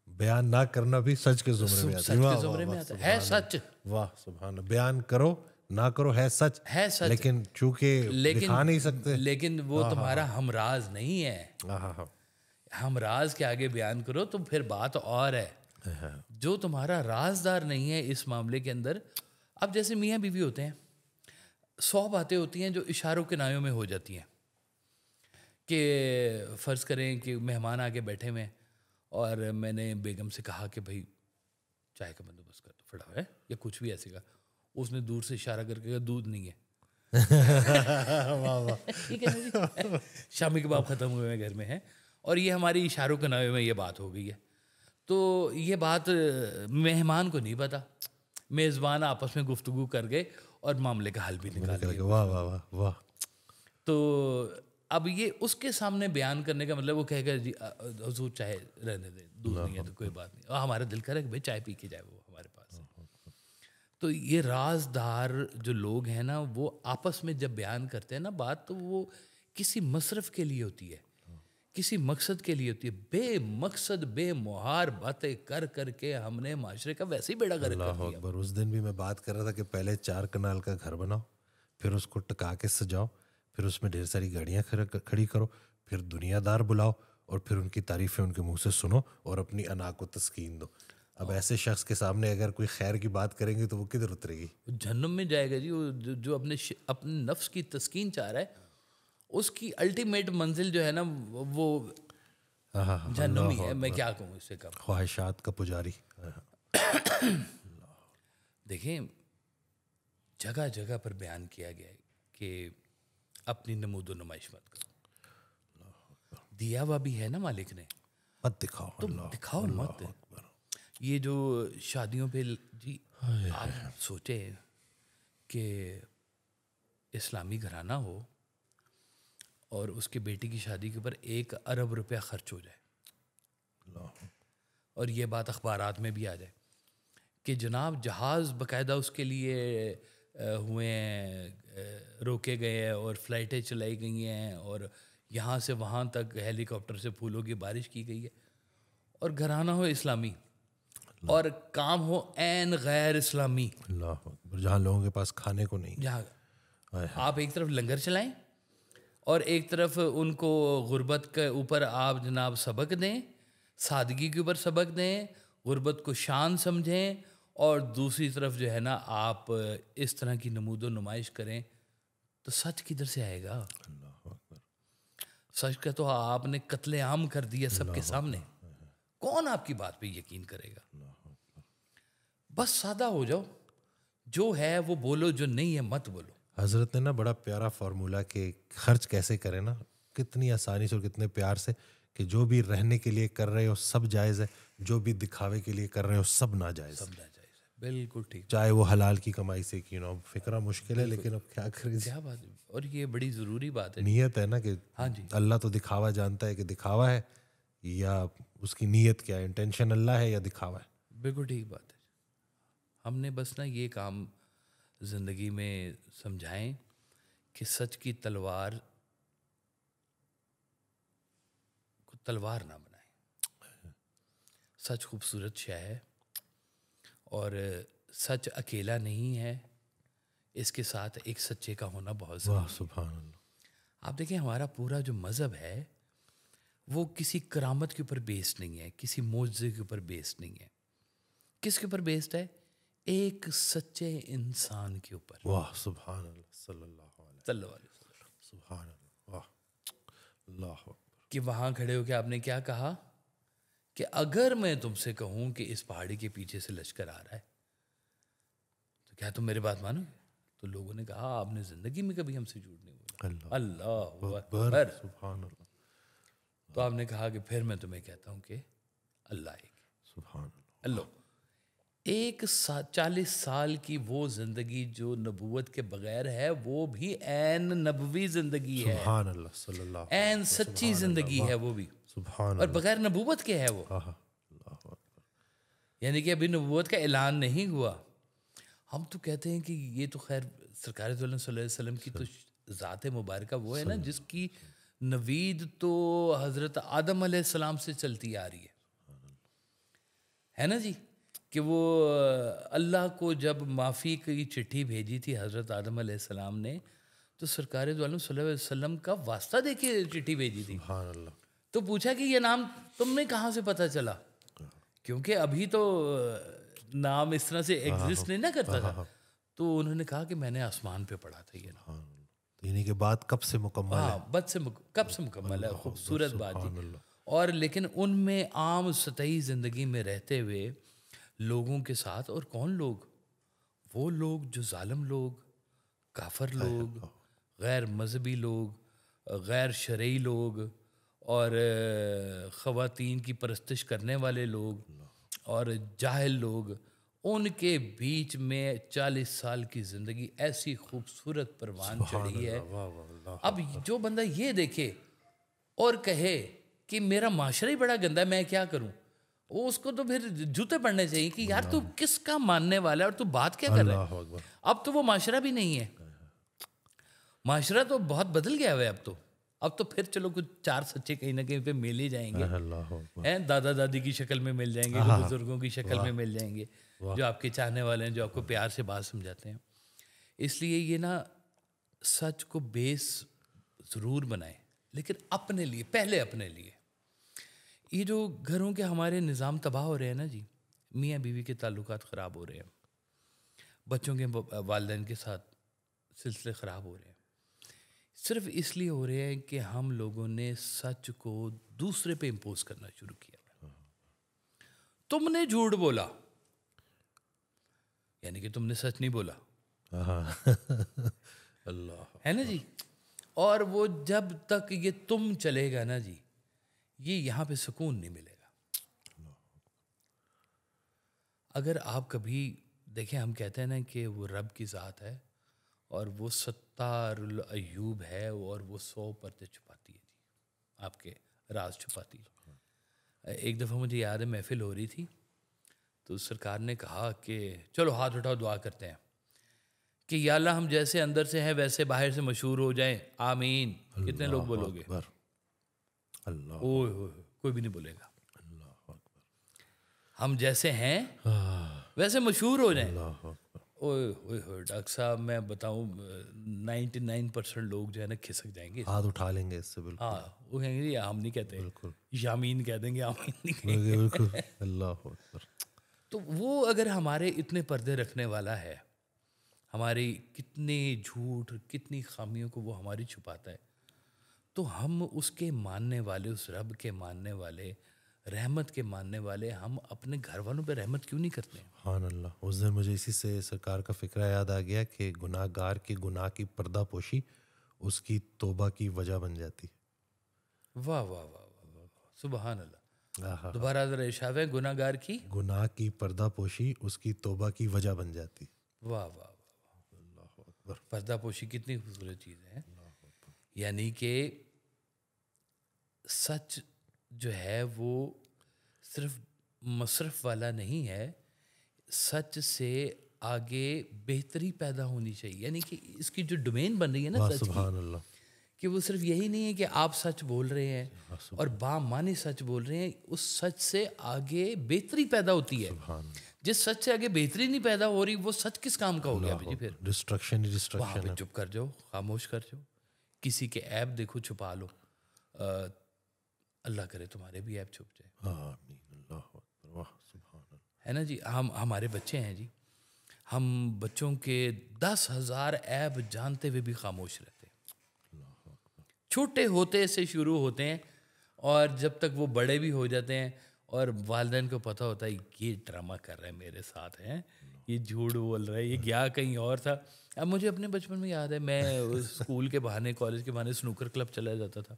A: بیان نہ کرنا بھی سچ کے زمرے میں آتی ہے.
B: سچ کے زمرے میں آتا ہے سچ.
A: واہ سبحان اللہ. بیان کرو نہ کرو ہے سچ, لیکن چونکہ دکھا نہیں سکتے.
B: لیکن وہ تمہارا ہمراز نہیں ہے. ہمراز کے آگے بیان کرو تو پھر بات اور ہے. جو تمہارا رازدار نہیں ہے اس معاملے کے اندر, اب جیسے میاں بیوی ہوتے ہیں, 100 باتیں ہوتی ہیں جو اشاروں کنایوں میں ہو جاتی ہیں. کہ فرض کریں کہ مہمان آگے بیٹھے ہوئے اور میں نے بیگم سے کہا کہ بھائی چائے کا بندوبست کر دو فٹا ہے, یا کچھ بھی ایسے کا. اس نے دور سے اشارہ کر کے کہا دودھ نہیں ہے. ٹھیک ہے, شامی کباب ختم ہوئے گھر میں ہیں, اور یہ ہماری اشاروں کنایوں میں یہ بات ہو گئی ہے. تو یہ بات مہمان کو نہیں پتا, میزبان آپس میں گفتگو کر گئے اور معاملے کا حل بھی نکال گئے.
A: واہ واہ واہ واہ.
B: تو اب یہ اس کے سامنے بیان کرنے کا مطلب وہ کہے گا جی حضور چاہے رہنے دیں, دودھ نہیں ہے تو کوئی بات نہیں, اور ہمارا دل کرے کہ بھائی چائے پی کے جائے وہ ہمارے پاس. تو یہ رازدار جو لوگ ہیں نا وہ آپس میں جب بیان کرتے ہیں نا بات, تو وہ کسی مصرف کے لیے ہوتی ہے, کسی مقصد کے لیے ہوتی ہے. بے مقصد بے مہار باتیں کر کر کے ہم نے معاشرے کا ویسے ہی بیڑا غرق کر دیا.
A: اکبر. اس دن بھی میں بات کر رہا تھا کہ پہلے 4 کنال کا گھر بناؤ, پھر اس کو ٹکا کے سجاؤ, پھر اس میں ڈھیر ساری گاڑیاں کھڑی کرو, پھر دنیا دار بلاؤ, اور پھر ان کی تعریفیں ان کے منہ سے سنو اور اپنی انا کو تسکین دو. اب ایسے شخص کے سامنے اگر کوئی خیر کی بات کریں گے تو وہ کدھر اترے گی؟
B: جہنم میں جائے گا جی. جو اپنے نفس کی تسکین چاہ رہا ہے اس کی الٹیمیٹ منزل جو ہے نا وہ جہنم ہی ہے. میں کیا کہوں اس سے کم.
A: خواہشات کا پجاری.
B: دیکھیں جگہ جگہ پر بیان کیا گیا ہے کہ اپنی نمود و نمائش مت کرو. دیا ہوا بھی ہے نا مالک نے,
A: مت دکھاؤ.
B: تم دکھاؤ مت. یہ جو شادیوں پہ جی آپ سوچے کہ اسلامی گھرانہ ہو اور اس کے بیٹی کی شادی کے اوپر 1 ارب روپیہ خرچ ہو جائے, اور یہ بات اخبارات میں بھی آ جائے کہ جناب جہاز باقاعدہ اس کے لیے ہوئے ہیں, روکے گئے ہیں اور فلائٹیں چلائی گئی ہیں, اور یہاں سے وہاں تک ہیلی کاپٹر سے پھولوں کی بارش کی گئی ہے, اور گھرانہ ہو اسلامی اور کام ہو عین غیر اسلامی.
A: اللہ اکبر. جہاں لوگوں کے پاس کھانے کو نہیں,
B: جہاں آپ ایک طرف لنگر چلائیں اور ایک طرف ان کو غربت کے اوپر آپ جناب سبق دیں, سادگی کے اوپر سبق دیں, غربت کو شان سمجھیں, اور دوسری طرف جو ہے نا آپ اس طرح کی نمود و نمائش کریں تو سچ کدھر سے آئے گا؟ سچ کا تو آپ نے قتل عام کر دیا سب کے سامنے، کون آپ کی بات پہ یقین کرے گا؟ بس سادہ ہو جاؤ، جو ہے وہ بولو، جو نہیں ہے مت بولو.
A: حضرت نے نا بڑا پیارا فارمولا کہ خرچ کیسے کریں نا، کتنی آسانی سے اور کتنے پیار سے، کہ جو بھی رہنے کے لیے کر رہے ہو سب جائز ہے، جو بھی دکھاوے کے لیے کر رہے ہو سب ناجائز،
B: سب ناجائز ہے. بالکل ٹھیک،
A: چاہے وہ حلال کی کمائی سے کیوں نہ ہو. فکرہ مشکل ہے لیکن اب کیا کریں،
B: کیا بات ہے. اور یہ بڑی ضروری بات ہے.
A: نیت ہے نا کہ
B: ہاں جی،
A: اللہ تو دکھاوا جانتا ہے کہ دکھاوا ہے یا اس کی نیت کیا ہے، انٹینشن اللہ ہے یا دکھاوا ہے.
B: بالکل ٹھیک بات ہے. ہم نے بس نا یہ کام زندگی میں سمجھائیں کہ سچ کی تلوار کو تلوار نہ بنائیں. سچ خوبصورت شے ہے اور سچ اکیلا نہیں ہے، اس کے ساتھ ایک سچے کا ہونا بہت ضروری ہے.
A: سبحان اللہ.
B: آپ دیکھیں ہمارا پورا جو مذہب ہے وہ کسی کرامت کے اوپر بیسڈ نہیں ہے، کسی معجزے کے اوپر بیسڈ نہیں ہے. کس کے اوپر بیسڈ ہے؟ ایک سچے انسان کے اوپر.
A: واہ سبحان اللہ صلی اللہ علیہ
B: وسلم.
A: سبحان اللہ. واہ اللہ اکبر.
B: کہ وہاں کھڑے ہو کے آپ نے کیا کہا کہ اگر میں تم سے کہوں کہ اس پہاڑی کے پیچھے سے لشکر آ رہا ہے تو کیا تم میری بات مانو گے؟ تو لوگوں نے کہا آپ نے زندگی میں کبھی ہم سے جھوٹ نہیں بولا. اللہ اکبر.
A: سبحان اللہ.
B: تو آپ نے کہا کہ پھر میں تمہیں کہتا ہوں کہ اللہ ایک.
A: سبحان اللہ.
B: اللہ. 40 سال کی وہ زندگی جو نبوت کے بغیر ہے وہ بھی عین نبوی زندگی ہے.
A: سبحان اللہ صلی اللہ.
B: عین سچی زندگی ہے وہ بھی.
A: سبحان
B: اور بغیر نبوت کے ہے وہ. یعنی کہ ابھی نبوت کا اعلان نہیں ہوا. ہم تو کہتے ہیں کہ یہ تو خیر سرکار صلی اللہ علیہ وسلم کی تو ذات مبارکہ وہ ہے نا جس کی نوید تو حضرت آدم علیہ السلام سے چلتی آ رہی ہے نا جی. کہ وہ اللہ کو جب معافی کی چٹھی بھیجی تھی حضرت آدم علیہ السلام نے تو سرکار دو عالم صلی اللہ علیہ وسلم کا واسطہ دے کے چٹھی بھیجی تھی.
A: سبحان اللہ.
B: تو پوچھا کہ یہ نام تم نے کہاں سے پتہ چلا؟ کیونکہ ابھی تو نام اس طرح سے ایگزسٹ نہیں نہ کرتا تھا. تو انہوں نے کہا کہ میں نے آسمان پہ پڑھا تھا یہ نام.
A: یعنی کہ بات کب سے مکمل ہے؟
B: کب سے مکمل ہے. خوبصورت بات جی. اور لیکن ان میں عام سطحی زندگی میں رہتے ہوئے لوگوں کے ساتھ، اور کون لوگ؟ وہ لوگ جو ظالم لوگ، کافر لوگ، غیر مذہبی لوگ، غیر شرعی لوگ، اور خواتین کی پرستش کرنے والے لوگ اور جاہل لوگ، ان کے بیچ میں 40 سال کی زندگی ایسی خوبصورت پروان چڑھی ہے. اب جو بندہ یہ دیکھے اور کہے کہ میرا معاشرہ ہی بڑا گندا ہے، میں کیا کروں، وہ اس کو تو پھر جوتے پڑنے چاہیے کہ یار تو کس کا ماننے والا ہے اور تو بات کیا کر رہا ہے. اب تو وہ معاشرہ بھی نہیں ہے. معاشرہ تو بہت بدل گیا ہے. اب تو پھر چلو کچھ 4 سچے کہیں نہ کہیں پہ مل ہی جائیں گے. دادا دادی کی شکل میں مل جائیں گے، بزرگوں کی شکل میں مل جائیں گے جو آپ کے چاہنے والے ہیں، جو آپ کو پیار سے بات سمجھاتے ہیں. اس لیے یہ نا سچ کو بیس ضرور بنائیں، لیکن اپنے لیے، پہلے اپنے لیے. یہ جو گھروں کے ہمارے نظام تباہ ہو رہے ہیں نا جی، میاں بیوی کے تعلقات خراب ہو رہے ہیں، بچوں کے والدین کے ساتھ سلسلے خراب ہو رہے ہیں، صرف اس لیے ہو رہے ہیں کہ ہم لوگوں نے سچ کو دوسرے پہ امپوز کرنا شروع کیا. تم نے جھوٹ بولا یعنی کہ تم نے سچ نہیں بولا.
A: اللہ
B: ہے نا جی. اور وہ جب تک یہ تم چلے گا نا جی، یہ یہاں پہ سکون نہیں ملے گا. اگر آپ کبھی دیکھیں، ہم کہتے ہیں نا کہ وہ رب کی ذات ہے اور وہ ستار العیوب ہے اور وہ 100 پردے چھپاتی ہے جی، آپ کے راز چھپاتی ہے. ایک دفعہ مجھے یاد ہے محفل ہو رہی تھی تو سرکار نے کہا کہ چلو ہاتھ اٹھاؤ، دعا کرتے ہیں کہ یا اللہ ہم جیسے اندر سے ہیں ویسے باہر سے مشہور ہو جائیں، آمین. کتنے لوگ بولو گے؟
A: اللہ
B: کوئی بھی نہیں بولے گا. ہم جیسے ہیں ویسے مشہور ہو جائیں. ڈاکٹر صاحب میں بتاؤں 99% لوگ جو ہے نا کھسک جائیں گے،
A: ہاتھ اٹھا لیں گے اس سے. بالکل.
B: ہاں وہ کہیں گے ہم نہیں کہتے،
A: بالکل.
B: یامین کہہ دیں گے، آمین نہیں کہیں گے.
A: بالکل. اللہ اکبر.
B: تو وہ اگر ہمارے اتنے پردے رکھنے والا ہے، ہماری کتنے جھوٹ کتنی خامیوں کو وہ ہماری چھپاتا ہے، تو ہم اس کے ماننے والے، اس رب کے ماننے والے، رحمت کے ماننے والے، ہم اپنے گھر والوں پہ رحمت کیوں نہیں کرتے ہیں؟
A: سبحان اللہ. اس دن مجھے اسی سے سرکار کا فکرہ یاد آ گیا کہ گناہ گار کے گناہ کی پردہ پوشی اس کی توبہ کی وجہ بن جاتی ہے.
B: واہ واہ واہ واہ واہ، سبحان اللہ.
A: آہا.
B: دوبارہ ذرا ارشاد ہے، گناہ گار کی
A: گناہ کی پردہ پوشی اس کی توبہ کی وجہ بن جاتی.
B: واہ واہ واہ،
A: اللہ اکبر.
B: پردہ پوشی کتنی خوبصورت چیز ہے. یعنی کہ سچ جو ہے وہ صرف مصرف والا نہیں ہے، سچ سے آگے بہتری پیدا ہونی چاہیے. یعنی کہ اس کی جو ڈومین بن رہی ہے نا
A: واہ
B: سچ کی،
A: سبحان اللہ.
B: کہ وہ صرف یہی نہیں ہے کہ آپ سچ بول رہے ہیں اور بامعنی سچ بول رہے ہیں، اس سچ سے آگے بہتری پیدا ہوتی ہے.
A: سبحان اللہ.
B: جس سچ سے آگے بہتری نہیں پیدا ہو رہی، وہ سچ کس کام کا ہو گیا جی؟ پھر
A: ڈسٹرکشن ہی
B: وہاں
A: ڈسٹرکشن
B: پہ
A: ہے.
B: چپ کر جاؤ، خاموش کر جاؤ. کسی کے ایپ دیکھو چھپا لو، اللہ کرے تمہارے بھی ایپ چھپ جائے.
A: آمین. اللہ اکبر. واہ سبحان اللہ.
B: ہے نا جی. ہمارے بچے ہیں جی، ہم بچوں کے 10,000 ایپ جانتے ہوئے بھی خاموش رہتے ہیں. چھوٹے ہوتے سے شروع ہوتے ہیں اور جب تک وہ بڑے بھی ہو جاتے ہیں اور والدین کو پتہ ہوتا ہے یہ ڈرامہ کر رہا ہے میرے ساتھ، ہیں یہ جھوٹ بول رہا ہے، یہ گیا کہیں اور تھا. اب مجھے اپنے بچپن میں یاد ہے، میں اسکول کے بہانے، کالج کے بہانے سنوکر کلب چلا جاتا تھا.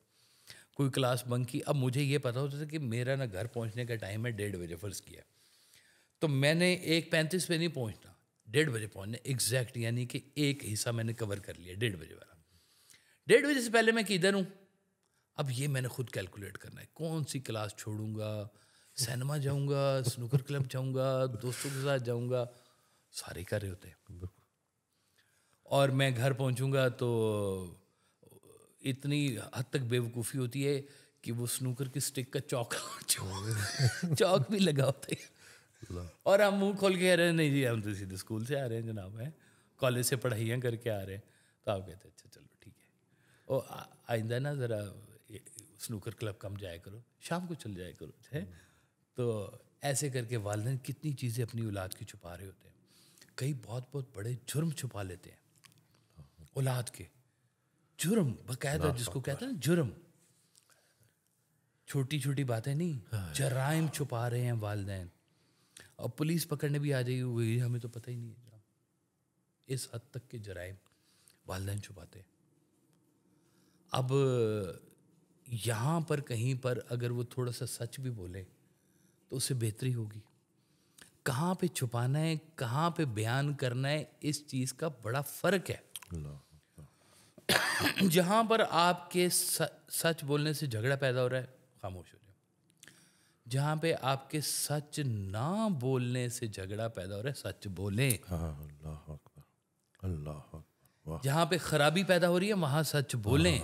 B: کوئی کلاس بنک کی. اب مجھے یہ پتہ ہوتا تھا کہ میرا نا گھر پہنچنے کا ٹائم ہے 1:30 بجے فرض کیا، تو میں نے 1:35 پہ نہیں پہنچنا، 1:30 بجے پہنچنا ایگزیکٹ. یعنی کہ ایک حصہ میں نے کور کر لیا 1:30 بجے والا. 1:30 بجے سے پہلے میں کدھر ہوں؟ اب یہ میں نے خود کیلکولیٹ کرنا ہے، کون سی کلاس چھوڑوں گا، سینما جاؤں گا، سنوکر کلب جاؤں گا، دوستوں کے ساتھ جاؤں گا، سارے کر رہے ہوتے ہیں. اور میں گھر پہنچوں گا تو اتنی حد تک بے وقوفی ہوتی ہے کہ وہ سنوکر کی سٹک کا چوک بھی لگا ہوتا ہے، اور ہم منہ کھول کے کہہ رہے ہیں نہیں جی ہم تو سیدھے اسکول سے آ رہے ہیں جناب، ہیں کالج سے پڑھائیاں کر کے آ رہے ہیں. تو آپ کہتے ہیں اچھا چلو ٹھیک ہے، اور آئندہ نا ذرا سنوکر کلب کم جایا کرو، شام کو چل جایا کرو. ہے تو ایسے کر کے والدین کتنی چیزیں اپنی اولاد کی چھپا رہے ہوتے ہیں. کئی بہت بہت بڑے جرم چھپا لیتے ہیں اولاد کے. جرم باقاعدہ جس کو کہتے ہیں نا جرم، چھوٹی چھوٹی باتیں نہیں، جرائم چھپا رہے ہیں والدین. اور پولیس پکڑنے بھی آ جائے گی، وہی ہمیں تو پتہ ہی نہیں ہے. اس حد تک کے جرائم والدین چھپاتے ہیں. اب یہاں پر کہیں پر اگر وہ تھوڑا سا سچ بھی بولے تو اس سے بہتری ہوگی. کہاں پہ چھپانا ہے، کہاں پہ بیان کرنا ہے، اس چیز کا بڑا فرق ہے. جہاں پر آپ کے سچ بولنے سے جھگڑا پیدا ہو رہا ہے، خاموش ہو جاؤ. جہاں پہ آپ کے سچ نہ بولنے سے جھگڑا پیدا ہو رہا ہے، سچ بولیں.
A: اللہ اکبر. اللہ اکبر.
B: جہاں پہ خرابی پیدا ہو رہی ہے وہاں سچ بولیں.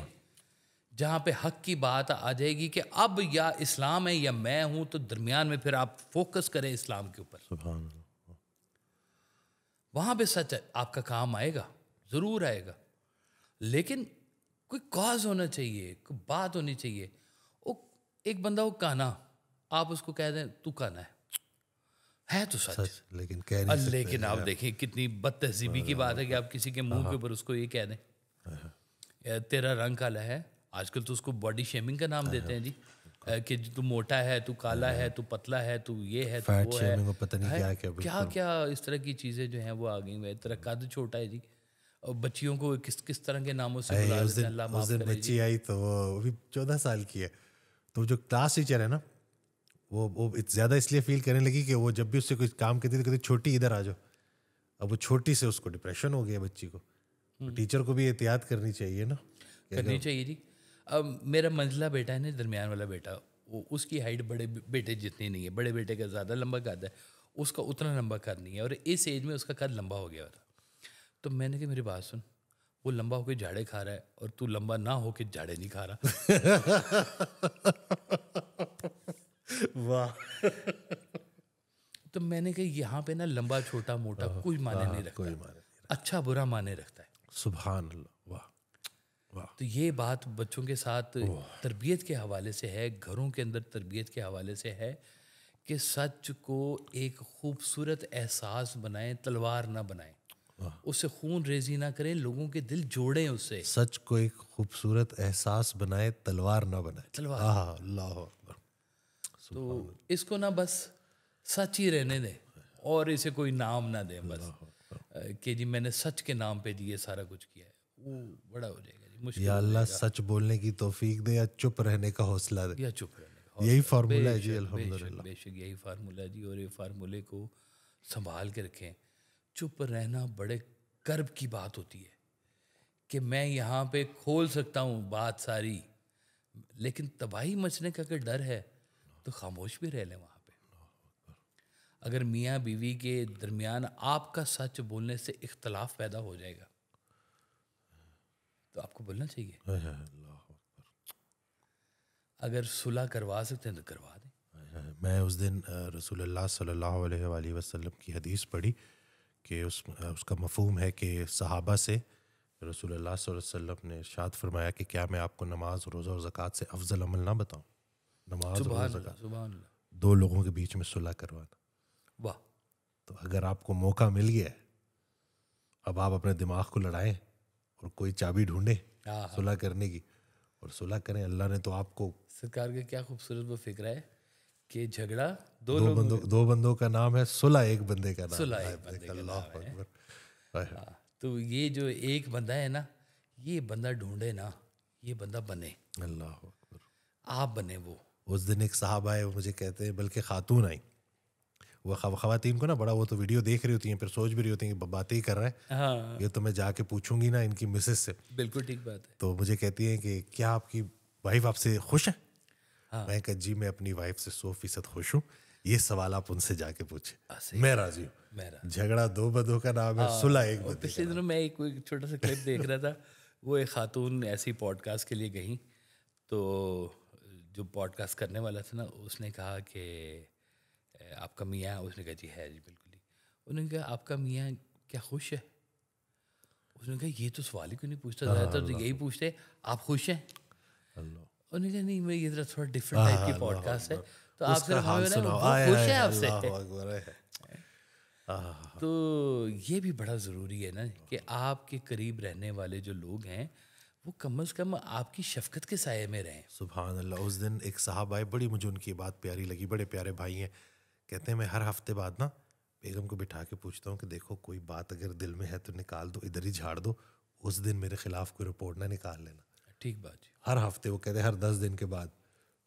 B: جہاں پہ حق کی بات آ جائے گی کہ اب یا اسلام ہے یا میں ہوں، تو درمیان میں پھر آپ فوکس کریں اسلام کے اوپر.
A: سبحان اللہ.
B: وہاں پہ سچ آپ کا کام آئے گا، ضرور آئے گا. لیکن کوئی کاز ہونا چاہیے، کوئی بات ہونی چاہیے. وہ ایک بندہ وہ کانا، آپ اس کو کہہ دیں تو کانا ہے تو سچ،
A: لیکن کہہ نہیں سکتے.
B: لیکن آپ دیکھیں کتنی بد تہذیبی کی بات ہے کہ آپ کسی کے منہ کے اوپر اس کو یہ کہہ دیں تیرا رنگ کالا ہے. آج کل تو اس کو باڈی شیمنگ کا نام دیتے ہیں جی، کہ تو موٹا ہے، تو کالا ہے، تو پتلا ہے، تو یہ ہے، تو وہ ہے،
A: پتہ نہیں
B: کیا کیا اس طرح کی چیزیں جو ہیں وہ آ گئی ہیں. تیرا قد چھوٹا ہے جی، اور بچیوں کو کس طرح کے ناموں سے بلا دیتے ہیں. اللہ معاف کرے.
A: بچی آئی تو وہ ابھی 14 سال کی ہے، تو جو کلاس ٹیچر ہے نا وہ زیادہ اس لیے فیل کرنے لگی کہ وہ جب بھی اس سے کوئی کام کرتی تو کہتی چھوٹی ادھر آ جاؤ. اب وہ چھوٹی سے اس کو ڈپریشن ہو گیا بچی کو. ٹیچر کو بھی احتیاط کرنی چاہیے نا،
B: کرنی چاہیے جی. اب میرا منزلہ بیٹا ہے نا، درمیان والا بیٹا، اس کی ہائٹ بڑے بیٹے جتنی نہیں ہے. بڑے بیٹے کا زیادہ لمبا قد ہے، اس کا اتنا لمبا قد نہیں ہے، اور اس ایج میں اس کا قد لمبا ہو گیا تھا. تو میں نے کہا میری بات سن، وہ لمبا ہو کے جھاڑے کھا رہا ہے اور تو لمبا نہ ہو کے جھاڑے نہیں کھا رہا.
A: واہ.
B: تو میں نے کہا یہاں پہ نا لمبا چھوٹا موٹا کوئی معنی نہیں رکھتا، اچھا برا معنی رکھتا ہے.
A: سبحان اللہ. واہ.
B: تو یہ بات بچوں کے ساتھ تربیت کے حوالے سے ہے، گھروں کے اندر تربیت کے حوالے سے ہے کہ سچ کو ایک خوبصورت احساس بنائیں, تلوار نہ بنائیں, اسے خون ریزی نہ کریں, لوگوں کے دل جوڑیں اس سے.
A: سچ کو ایک خوبصورت احساس بنائے, تلوار نہ بنائے.
B: تلوار.
A: اللہ اکبر.
B: تو اس کو نہ بس سچ ہی رہنے دیں اور اسے کوئی نام نہ دیں بس کہ جی میں نے سچ کے نام پہ جی یہ سارا کچھ کیا ہے. وہ بڑا ہو جائے گا جی, مشکل.
A: یا اللہ سچ بولنے کی توفیق دے یا چپ رہنے کا حوصلہ دے.
B: یا چپ رہنے کا
A: یہی فارمولہ ہے جی الحمدللہ.
B: بے شک یہی فارمولہ ہے جی, اور یہ فارمولے کو سنبھال کے رکھیں. چپ رہنا بڑے کرب کی بات ہوتی ہے کہ میں یہاں پہ کھول سکتا ہوں بات ساری, لیکن تباہی مچنے کا اگر ڈر ہے تو خاموش بھی رہ لیں وہاں پہ. اگر میاں بیوی کے درمیان آپ کا سچ بولنے سے اختلاف پیدا ہو جائے گا تو آپ کو بولنا چاہیے. اگر صلح کروا سکتے ہیں تو کروا دیں.
A: میں اس دن رسول اللہ صلی اللہ علیہ وآلہ وسلم کی حدیث پڑھی کہ اس کا مفہوم ہے کہ صحابہ سے رسول اللہ صلی اللہ علیہ وسلم نے ارشاد فرمایا کہ کیا میں آپ کو نماز, روزہ اور زکوٰۃ سے افضل عمل نہ بتاؤں. نماز, روزہ, زکوٰۃ,
B: سبحان اللہ.
A: دو لوگوں کے بیچ میں صلح کروانا.
B: واہ.
A: تو اگر آپ کو موقع مل گیا ہے, اب آپ اپنے دماغ کو لڑائیں اور کوئی چابی ڈھونڈیں صلح کرنے کی اور صلح کریں. اللہ نے تو آپ کو,
B: سرکار کا کیا خوبصورت وہ فکر ہے کہ جھگڑا
A: دو بندوں کا نام ہے, صلح ایک بندے کا نام.
B: صلح ایک بندے کا نام ہے. تو یہ جو ایک بندہ ہے نا, یہ بندہ ڈھونڈے نا, یہ بندہ بنے.
A: اللہ اکبر.
B: آپ بنے. وہ
A: اس دن ایک صاحب آئے, وہ مجھے کہتے ہیں, بلکہ خاتون آئی, وہ خواتین کو نا بڑا, وہ تو ویڈیو دیکھ رہی ہوتی ہیں, پھر سوچ بھی رہی ہوتی ہیں کہ باتیں ہی کر رہے ہیں,
B: ہاں
A: یہ تو میں جا کے پوچھوں گی نا ان کی مسز سے.
B: بالکل ٹھیک بات ہے.
A: تو مجھے کہتی ہیں کہ کیا آپ کی وائف آپ سے خوش ہے؟ میں کہا جی میں اپنی وائف سے 100% خوش ہوں, یہ سوال آپ ان سے جا کے پوچھیں, میں راضی ہوں. جھگڑا دو بندوں کا نام ہے, صلح ایک بندے.
B: پچھلے دنوں میں ایک چھوٹا سا کلپ دیکھ رہا تھا, وہ ایک خاتون ایسی پوڈ کاسٹ کے لیے گئیں, تو جو پوڈ کاسٹ کرنے والا تھا نا, اس نے کہا کہ آپ کا میاں, اس نے کہا جی ہے جی بالکل ہی. انہوں نے کہا آپ کا میاں کیا خوش ہے؟ اس نے کہا یہ تو سوال ہی کیوں نہیں پوچھتا, زیادہ تر تو یہی پوچھتے آپ خوش ہیں. انہوں نے کہا نہیں, میں یہ تھوڑا ڈفرینٹ ٹائپ کی پوڈ کاسٹ ہے, تو آپ صرف خوش ہیں آپ سے. تو یہ بھی بڑا ضروری ہے نا کہ آپ کے قریب رہنے والے جو لوگ ہیں وہ کم از کم آپ کی شفقت کے سائے میں رہیں.
A: سبحان اللہ. اس دن ایک صاحب آئے, بڑی مجھے ان کی بات پیاری لگی, بڑے پیارے بھائی ہیں. کہتے ہیں میں ہر ہفتے بعد نا بیگم کو بٹھا کے پوچھتا ہوں کہ دیکھو کوئی بات اگر دل میں ہے تو نکال دو, ادھر ہی جھاڑ دو, اس دن میرے خلاف کوئی رپورٹ نہ نکال لینا.
B: ٹھیک بات جی.
A: ہر ہفتے, وہ کہتے ہیں ہر 10 دن کے بعد.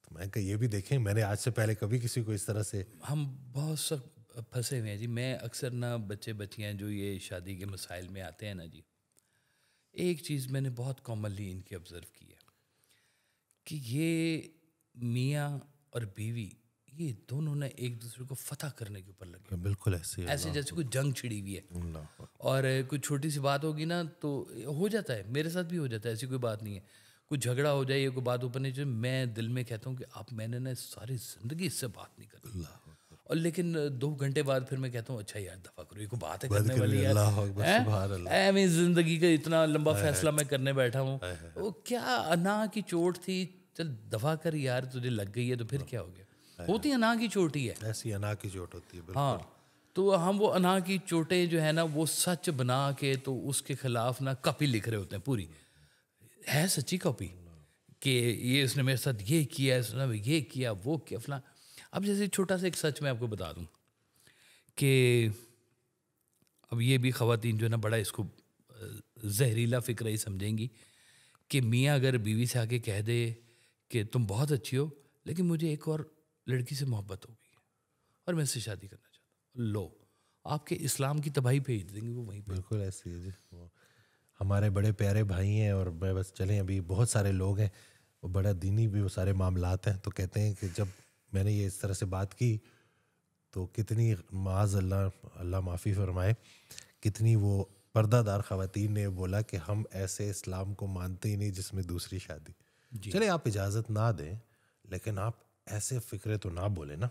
A: تو میں کہا یہ بھی دیکھیں, میں نے آج سے پہلے کبھی کسی کو اس طرح سے.
B: ہم بہت سخت پھنسے ہوئے ہیں جی. میں اکثر نا بچے بچیاں جو یہ شادی کے مسائل میں آتے ہیں نا جی, ایک چیز میں نے بہت کامنلی ان کی آبزرو کی ہے کہ یہ میاں اور بیوی یہ دونوں نے ایک دوسرے کو فتح کرنے کے اوپر لگے.
A: بالکل ایسے
B: جیسے کوئی جنگ چھڑی ہوئی ہے, اور کوئی چھوٹی سی بات ہوگی نا تو ہو جاتا ہے, میرے ساتھ بھی ہو جاتا ہے, ایسی کوئی بات نہیں ہے. کوئی جھگڑا ہو جائے یا کوئی بات اوپر نہیں, جو میں دل میں کہتا ہوں کہ اب میں نے نا ساری زندگی اس سے بات نہیں کرنی, اور لیکن 2 گھنٹے بعد پھر میں کہتا ہوں اچھا یار دفعہ کرو, یہ کوئی بات ہے کرنے والی ہے, میں زندگی کا اتنا لمبا فیصلہ میں کرنے بیٹھا ہوں, وہ کیا انا کی چوٹ تھی, چل دفعہ کر یار, تجھے لگ گئی ہے تو پھر کیا ہو گیا. ہوتی انا کی چوٹ ہی ہے,
A: ایسی انا کی چوٹ ہوتی ہے.
B: ہاں, تو ہم وہ انا کی چوٹیں جو ہے نا وہ سچ بنا کے تو اس کے خلاف نا کاپی لکھ رہے ہوتے ہیں, پوری ہے سچی کاپی کہ یہ اس نے میرے ساتھ یہ کیا, اس نے یہ کیا, وہ کیا فلاں. اب جیسے چھوٹا سا ایک سچ میں آپ کو بتا دوں کہ اب یہ بھی خواتین جو ہے نا بڑا اس کو زہریلا فکر ہی سمجھیں گی کہ میاں اگر بیوی سے آ کے کہہ دے کہ تم بہت اچھی ہو لیکن مجھے ایک اور لڑکی سے محبت ہو گئی ہے اور میں اس سے شادی کرنا چاہتا ہوں, لو آپ کے اسلام کی تباہی بھیج دیں گے وہ وہیں پہ.
A: بالکل ایسی ہے جی. ہمارے بڑے پیارے بھائی ہیں, اور میں بس چلیں ابھی بہت سارے لوگ ہیں وہ بڑا دینی بھی وہ سارے معاملات ہیں, تو کہتے ہیں کہ جب میں نے یہ اس طرح سے بات کی تو کتنی معاذ اللہ معافی فرمائے, کتنی وہ پردہ دار خواتین نے بولا کہ ہم ایسے اسلام کو مانتے ہی نہیں جس میں دوسری شادی. چلے آپ اجازت نہ دیں لیکن آپ ایسے فکرے تو نہ بولیں نا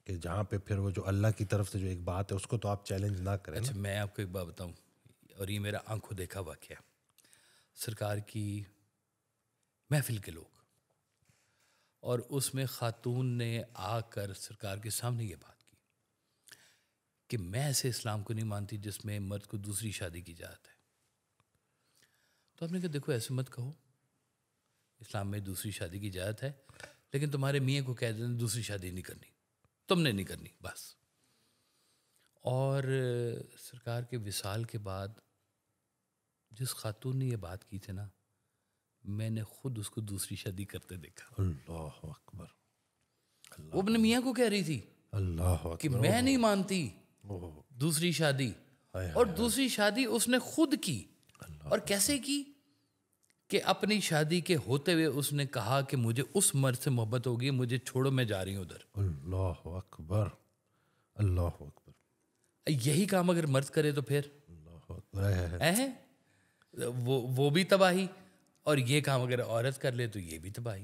A: کہ جہاں پہ پھر وہ جو اللہ کی طرف سے جو ایک بات ہے اس کو تو آپ چیلنج نہ کریں.
B: اچھا میں آپ کو ایک بات بتاؤں, اور یہ میرا آنکھوں دیکھا واقعہ. سرکار کی محفل کے لوگ اور اس میں خاتون نے آ کر سرکار کے سامنے یہ بات کی کہ میں ایسے اسلام کو نہیں مانتی جس میں مرد کو دوسری شادی کی اجازت ہے. تو آپ نے کہا دیکھو ایسے مت کہو, اسلام میں دوسری شادی کی اجازت ہے, لیکن تمہارے میاں کو کہہ دینا دوسری شادی نہیں کرنی, تم نے نہیں کرنی بس. اور سرکار کے وصال کے بعد جس خاتون نے یہ بات کی تھی نا, میں نے خود اس کو دوسری شادی کرتے دیکھا.
A: اللہ اکبر.
B: وہ اپنے میاں کو کہہ رہی تھی
A: اللہ
B: کہ میں نہیں مانتی دوسری شادی, اور دوسری شادی اس نے خود کی. اور کیسے کی کہ اپنی شادی کے ہوتے ہوئے اس نے کہا کہ مجھے اس مرد سے محبت ہوگی, مجھے چھوڑو میں جا رہی ہوں ادھر.
A: اللہ اکبر. اللہ اکبر.
B: یہی کام اگر مرد کرے تو پھر
A: اللہ اکبر.
B: وہ بھی تباہی, اور یہ کام اگر عورت کر لے تو یہ بھی تباہی.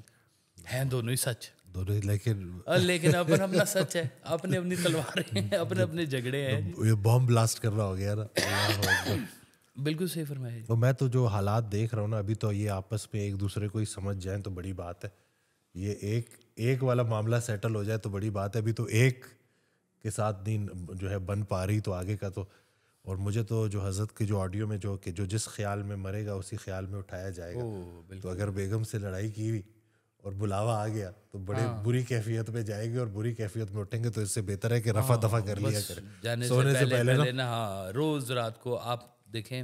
B: ہیں دونوں ہی سچ,
A: دونوں,
B: لیکن اپنا اپنا سچ ہے, اپنے اپنی تلواریں ہیں, اپنے اپنے جھگڑے ہیں.
A: یہ بم بلاسٹ کر رہا ہو گیا نا. اللہ اکبر.
B: بالکل صحیح فرمایا.
A: تو میں تو جو حالات دیکھ رہا ہوں نا ابھی, تو یہ آپس میں ایک دوسرے کو ہی سمجھ جائیں تو بڑی بات ہے. یہ ایک والا معاملہ سیٹل ہو جائے تو بڑی بات ہے. ابھی تو ایک کے ساتھ نہیں جو ہے بن پا رہی, تو آگے کا تو. اور مجھے تو جو حضرت کے جو آڈیو میں جو کہ جو جس خیال میں مرے گا اسی خیال میں اٹھایا جائے گا. تو اگر بیگم سے لڑائی کی ہوئی اور بلاوا آ گیا تو بڑے بری کیفیت میں جائیں گے, اور بری کیفیت میں اٹھیں گے. تو اس سے بہتر ہے کہ رفع دفع کر لیا کرے سونے سے پہلے نا.
B: ہاں, روز رات کو آپ دیکھیں,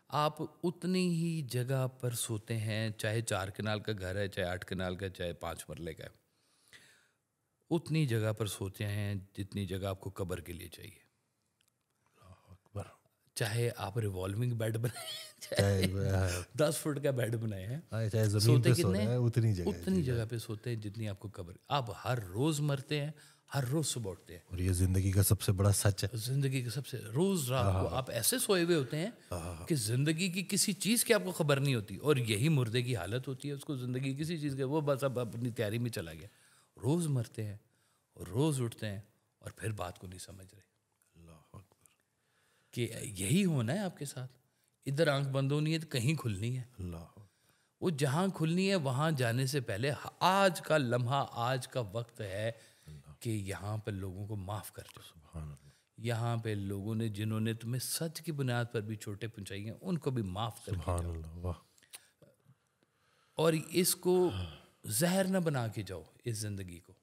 B: آپ اتنی ہی جگہ پر سوتے ہیں, چاہے 4 کنال کا گھر ہے, چاہے 8 کنال کا, چاہے 5 مرلے کا ہے, اتنی جگہ پر سوتے ہیں جتنی جگہ آپ کو قبر کے لیے چاہیے. چاہے آپ ریوالونگ بیڈ بنائیں, چاہے 10 فٹ کا بیڈ بنائے ہیں, سوتے کتنے ہیں اتنی جگہ پہ سوتے ہیں جتنی آپ کو قبر. آپ ہر روز مرتے ہیں, ہر روز صبح اٹھتے ہیں.
A: اور یہ زندگی کا سب سے بڑا سچ ہے.
B: زندگی کا سب سے, روز رات کو آپ ایسے سوئے ہوئے ہوتے ہیں کہ زندگی کی کسی چیز کی آپ کو خبر نہیں ہوتی, اور یہی مردے کی حالت ہوتی ہے. اس کو زندگی کسی چیز کا, وہ بس اب اپنی تیاری میں چلا گیا. روز مرتے ہیں اور روز اٹھتے ہیں, اور پھر بات کو نہیں سمجھ رہے کہ یہی ہونا ہے آپ کے ساتھ. ادھر آنکھ بند ہونی ہے تو کہیں کھلنی ہے. وہ جہاں کھلنی ہے وہاں جانے سے پہلے آج کا لمحہ, آج کا وقت ہے کہ یہاں پہ لوگوں کو معاف کر دو. یہاں پہ لوگوں نے جنہوں نے تمہیں سچ کی بنیاد پر بھی چوٹیں پہنچائی ہیں ان کو بھی معاف کر دو, اور اس کو زہر نہ بنا کے جاؤ اس زندگی کو.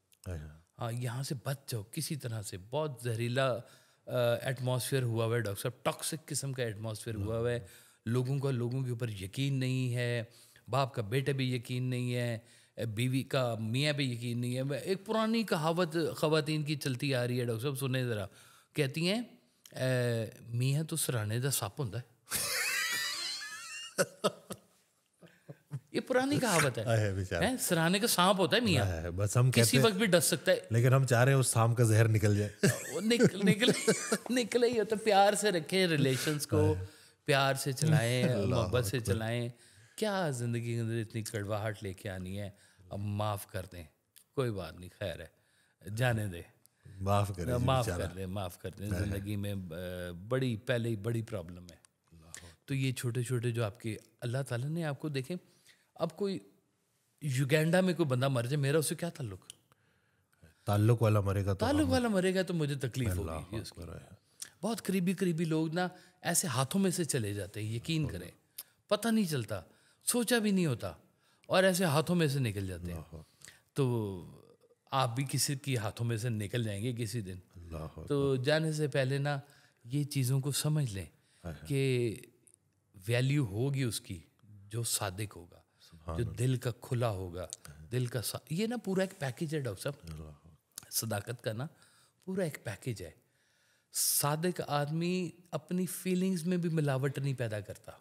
B: ہاں, یہاں سے بچ جاؤ کسی طرح سے. بہت زہریلا ایٹماسفیئر ہوا ہوا ہے ڈاکٹر صاحب, ٹاکسک قسم کا ایٹماسفیئر ہوا ہوا ہے. لوگوں کے اوپر یقین نہیں ہے, باپ کا بیٹے بھی یقین نہیں ہے, بیوی کا میاں بھی یقین نہیں ہے. ایک پرانی کہاوت خواتین کی چلتی آ رہی ہے ڈاکٹر صاحب, سنیں ذرا. کہتی ہیں میاں تو سرانے دا سپ ہوندا ہے. یہ پرانی کہاوت ہے, سرانے کا سانپ ہوتا ہے میاں,
A: بس ہم
B: کسی وقت بھی ڈس سکتا ہے.
A: لیکن ہم چاہ رہے ہیں اس سانپ کا زہر نکل جائے.
B: نکلے ہی ہوتا. پیار سے رکھیں ریلیشنز کو, پیار سے چلائیں, محبت سے چلائیں. کیا زندگی کے اندر اتنی کڑواہٹ لے کے آنی ہے. اب معاف کر دیں, کوئی بات نہیں, خیر ہے, جانے دیں,
A: معاف
B: کر دیں. زندگی میں پہلے ہی بڑی پرابلم ہے. تو یہ چھوٹے چھوٹے جو آپ کے اللہ تعالیٰ نے آپ کو, دیکھیں اب کوئی یوگینڈا میں کوئی بندہ مر جائے, میرا اس سے کیا تعلق.
A: تعلق والا
B: مرے گا تو مجھے تکلیف ہوگی. بہت قریبی لوگ نا ایسے ہاتھوں میں سے چلے جاتے ہیں, یقین کریں, پتہ نہیں چلتا, سوچا بھی نہیں ہوتا, اور ایسے ہاتھوں میں سے نکل جاتے ہیں. تو آپ بھی کسی کی ہاتھوں میں سے نکل جائیں گے کسی دن. تو جانے سے پہلے نا یہ چیزوں کو سمجھ لیں کہ ویلیو ہوگی اس کی جو صادق ہوگا, جو دل کا کھلا ہوگا, دل کا یہ نا پورا ایک پیکیج ہے ڈاکٹر صاحب. صداقت کا نا پورا ایک پیکیج ہے. صادق آدمی اپنی فیلنگز میں بھی ملاوٹ نہیں پیدا کرتا.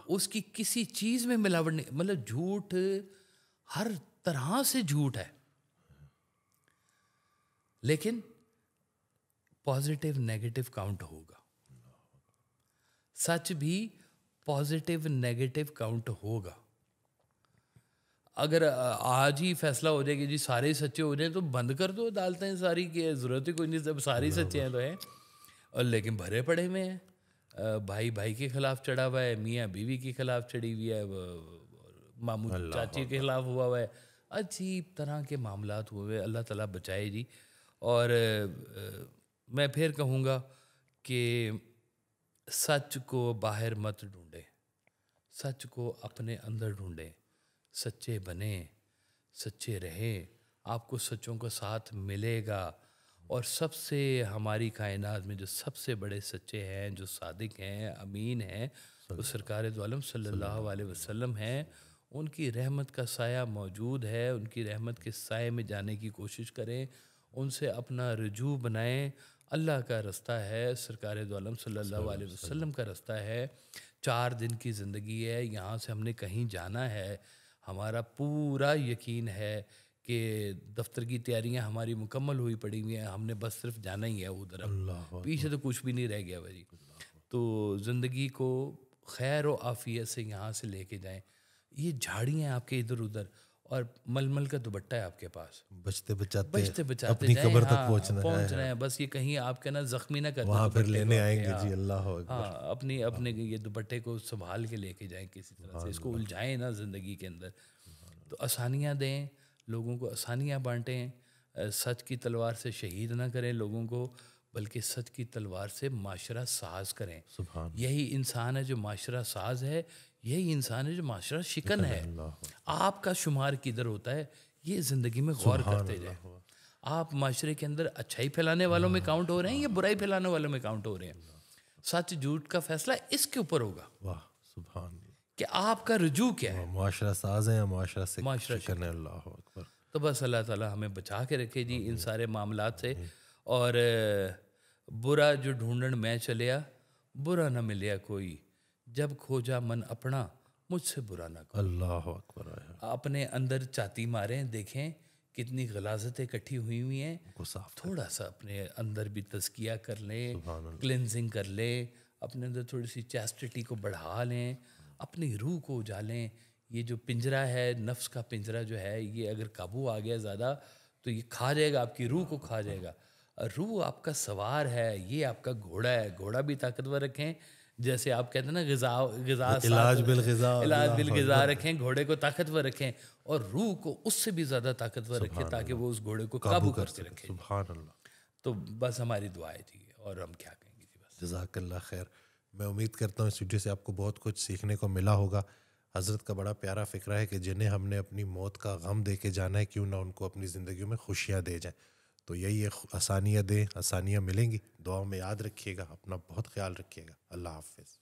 B: اس کی کسی چیز میں ملاوٹ نہیں, مطلب جھوٹ ہر طرح سے جھوٹ ہے, لیکن پازیٹیو نیگیٹو کاؤنٹ ہوگا. سچ بھی پازیٹیو نیگیٹو کاؤنٹ ہوگا. اگر آج ہی فیصلہ ہو جائے کہ جی سارے سچے ہو جائیں تو بند کر دو عدالتیں ساری, کی ضرورت ہی کوئی نہیں, سب سارے سچے ہیں تو ہیں. اور لیکن بھرے پڑے میں ہیں, بھائی کے خلاف چڑھا ہوا ہے, میاں بیوی کے خلاف چڑھی ہوئی ہے, ماموں چاچی کے خلاف ہوا ہے، عجیب طرح کے معاملات ہوئے. اللہ تعالیٰ بچائے جی. اور میں پھر کہوں گا کہ سچ کو باہر مت ڈھونڈیں، سچ کو اپنے اندر ڈھونڈیں، سچے بنیں، سچے رہیں، آپ کو سچوں کا ساتھ ملے گا. اور سب سے ہماری کائنات میں جو سب سے بڑے سچے ہیں، جو صادق ہیں، امین ہیں، وہ سرکار دو عالم صلی اللہ علیہ وسلم ہیں. ان کی رحمت کا سایہ موجود ہے، ان کی رحمت کے سائے میں جانے کی کوشش کریں، ان سے اپنا رجوع بنائیں. اللہ کا رستہ ہے، سرکار دو عالم صلی اللہ علیہ وسلم کا رستہ ہے. 4 دن کی زندگی ہے، یہاں سے ہم نے کہیں جانا ہے. ہمارا پورا یقین ہے کہ دفتر کی تیاریاں ہماری مکمل ہوئی پڑی ہوئی ہیں، ہم نے بس صرف جانا ہی ہے ادھر، پیچھے تو کچھ بھی نہیں رہ گیا بھائی. تو زندگی کو خیر و عافیت سے یہاں سے لے کے جائیں. یہ جھاڑیاں آپ کے ادھر ادھر اور ململ کا دوپٹہ ہے آپ کے پاس،
A: بچتے بچاتے
B: اپنی قبر تک پہنچ رہے ہیں. بس یہ کہیں آپ کے نا زخمی نہ کرتے،
A: وہاں پھر لینے آئیں گے جی. اللہ
B: ہاں، اپنے یہ دوپٹے کو سنبھال کے لے کے جائیں کسی طرح سے، اس کو الجھائیں نا زندگی کے اندر. تو آسانیاں دیں لوگوں کو، آسانیاں بانٹیں. سچ کی تلوار سے شہید نہ کریں لوگوں کو، بلکہ سچ کی تلوار سے معاشرہ ساز کریں. یہی انسان ہے جو معاشرہ ساز ہے، یہی انسان ہے جو معاشرہ شکن ہے. آپ کا شمار کدھر ہوتا ہے یہ زندگی میں غور کرتے جائیں. آپ معاشرے کے اندر اچھائی پھیلانے والوں میں کاؤنٹ ہو رہے ہیں یا برائی پھیلانے والوں میں کاؤنٹ ہو رہے ہیں؟ سچ جھوٹ کا فیصلہ اس کے اوپر ہوگا.
A: واہ سبحان اللہ.
B: کہ آپ کا رجوع کیا ہے.
A: معاشرہ ساز ہے یا معاشرہ سے شکن ہے. اللہ اکبر.
B: تو بس اللہ تعالیٰ ہمیں بچا کے رکھے جی ان سارے معاملات سے. اور برا جو ڈھونڈن میں چلیا، برا نہ ملیا کوئی، جب کھوجا من اپنا مجھ سے برا نہ کوئی.
A: اللہ اکبر.
B: اپنے اندر چاتی ماریں، دیکھیں کتنی غلاظتیں اکٹھی ہوئی ہوئی ہیں. تھوڑا سا اپنے اندر بھی تزکیہ کر لیں، کلینزنگ کر لیں، اپنے اندر تھوڑی سی چیسٹٹی کو بڑھا لیں، اپنی روح کو اجالیں. یہ جو پنجرہ ہے، نفس کا پنجرہ جو ہے، یہ اگر قابو آ گیا زیادہ تو یہ کھا جائے گا، آپ کی روح کو کھا جائے گا. روح آپ کا سوار ہے، یہ آپ کا گھوڑا ہے. گھوڑا بھی طاقتور رکھیں، جیسے آپ کہتے ہیں نا غذا علاج بالغذا رکھیں، گھوڑے کو طاقتور رکھیں، اور روح کو اس سے بھی زیادہ طاقتور رکھیں تاکہ وہ اس گھوڑے کو قابو کر کے رکھے.
A: سبحان اللہ.
B: تو بس ہماری دعا ہے جی، اور ہم کیا کہیں گے جی. بس
A: جزاک اللہ خیر. میں امید کرتا ہوں اس ویڈیو سے آپ کو بہت کچھ سیکھنے کو ملا ہوگا. حضرت کا بڑا پیارا فکرہ ہے کہ جنہیں ہم نے اپنی موت کا غم دے کے جانا ہے، کیوں نہ ان کو اپنی زندگیوں میں خوشیاں دے جائیں. تو یہی آسانیاں دیں، آسانیاں ملیں گی. دعاؤں میں یاد رکھیے گا، اپنا بہت خیال رکھیے گا. اللہ حافظ.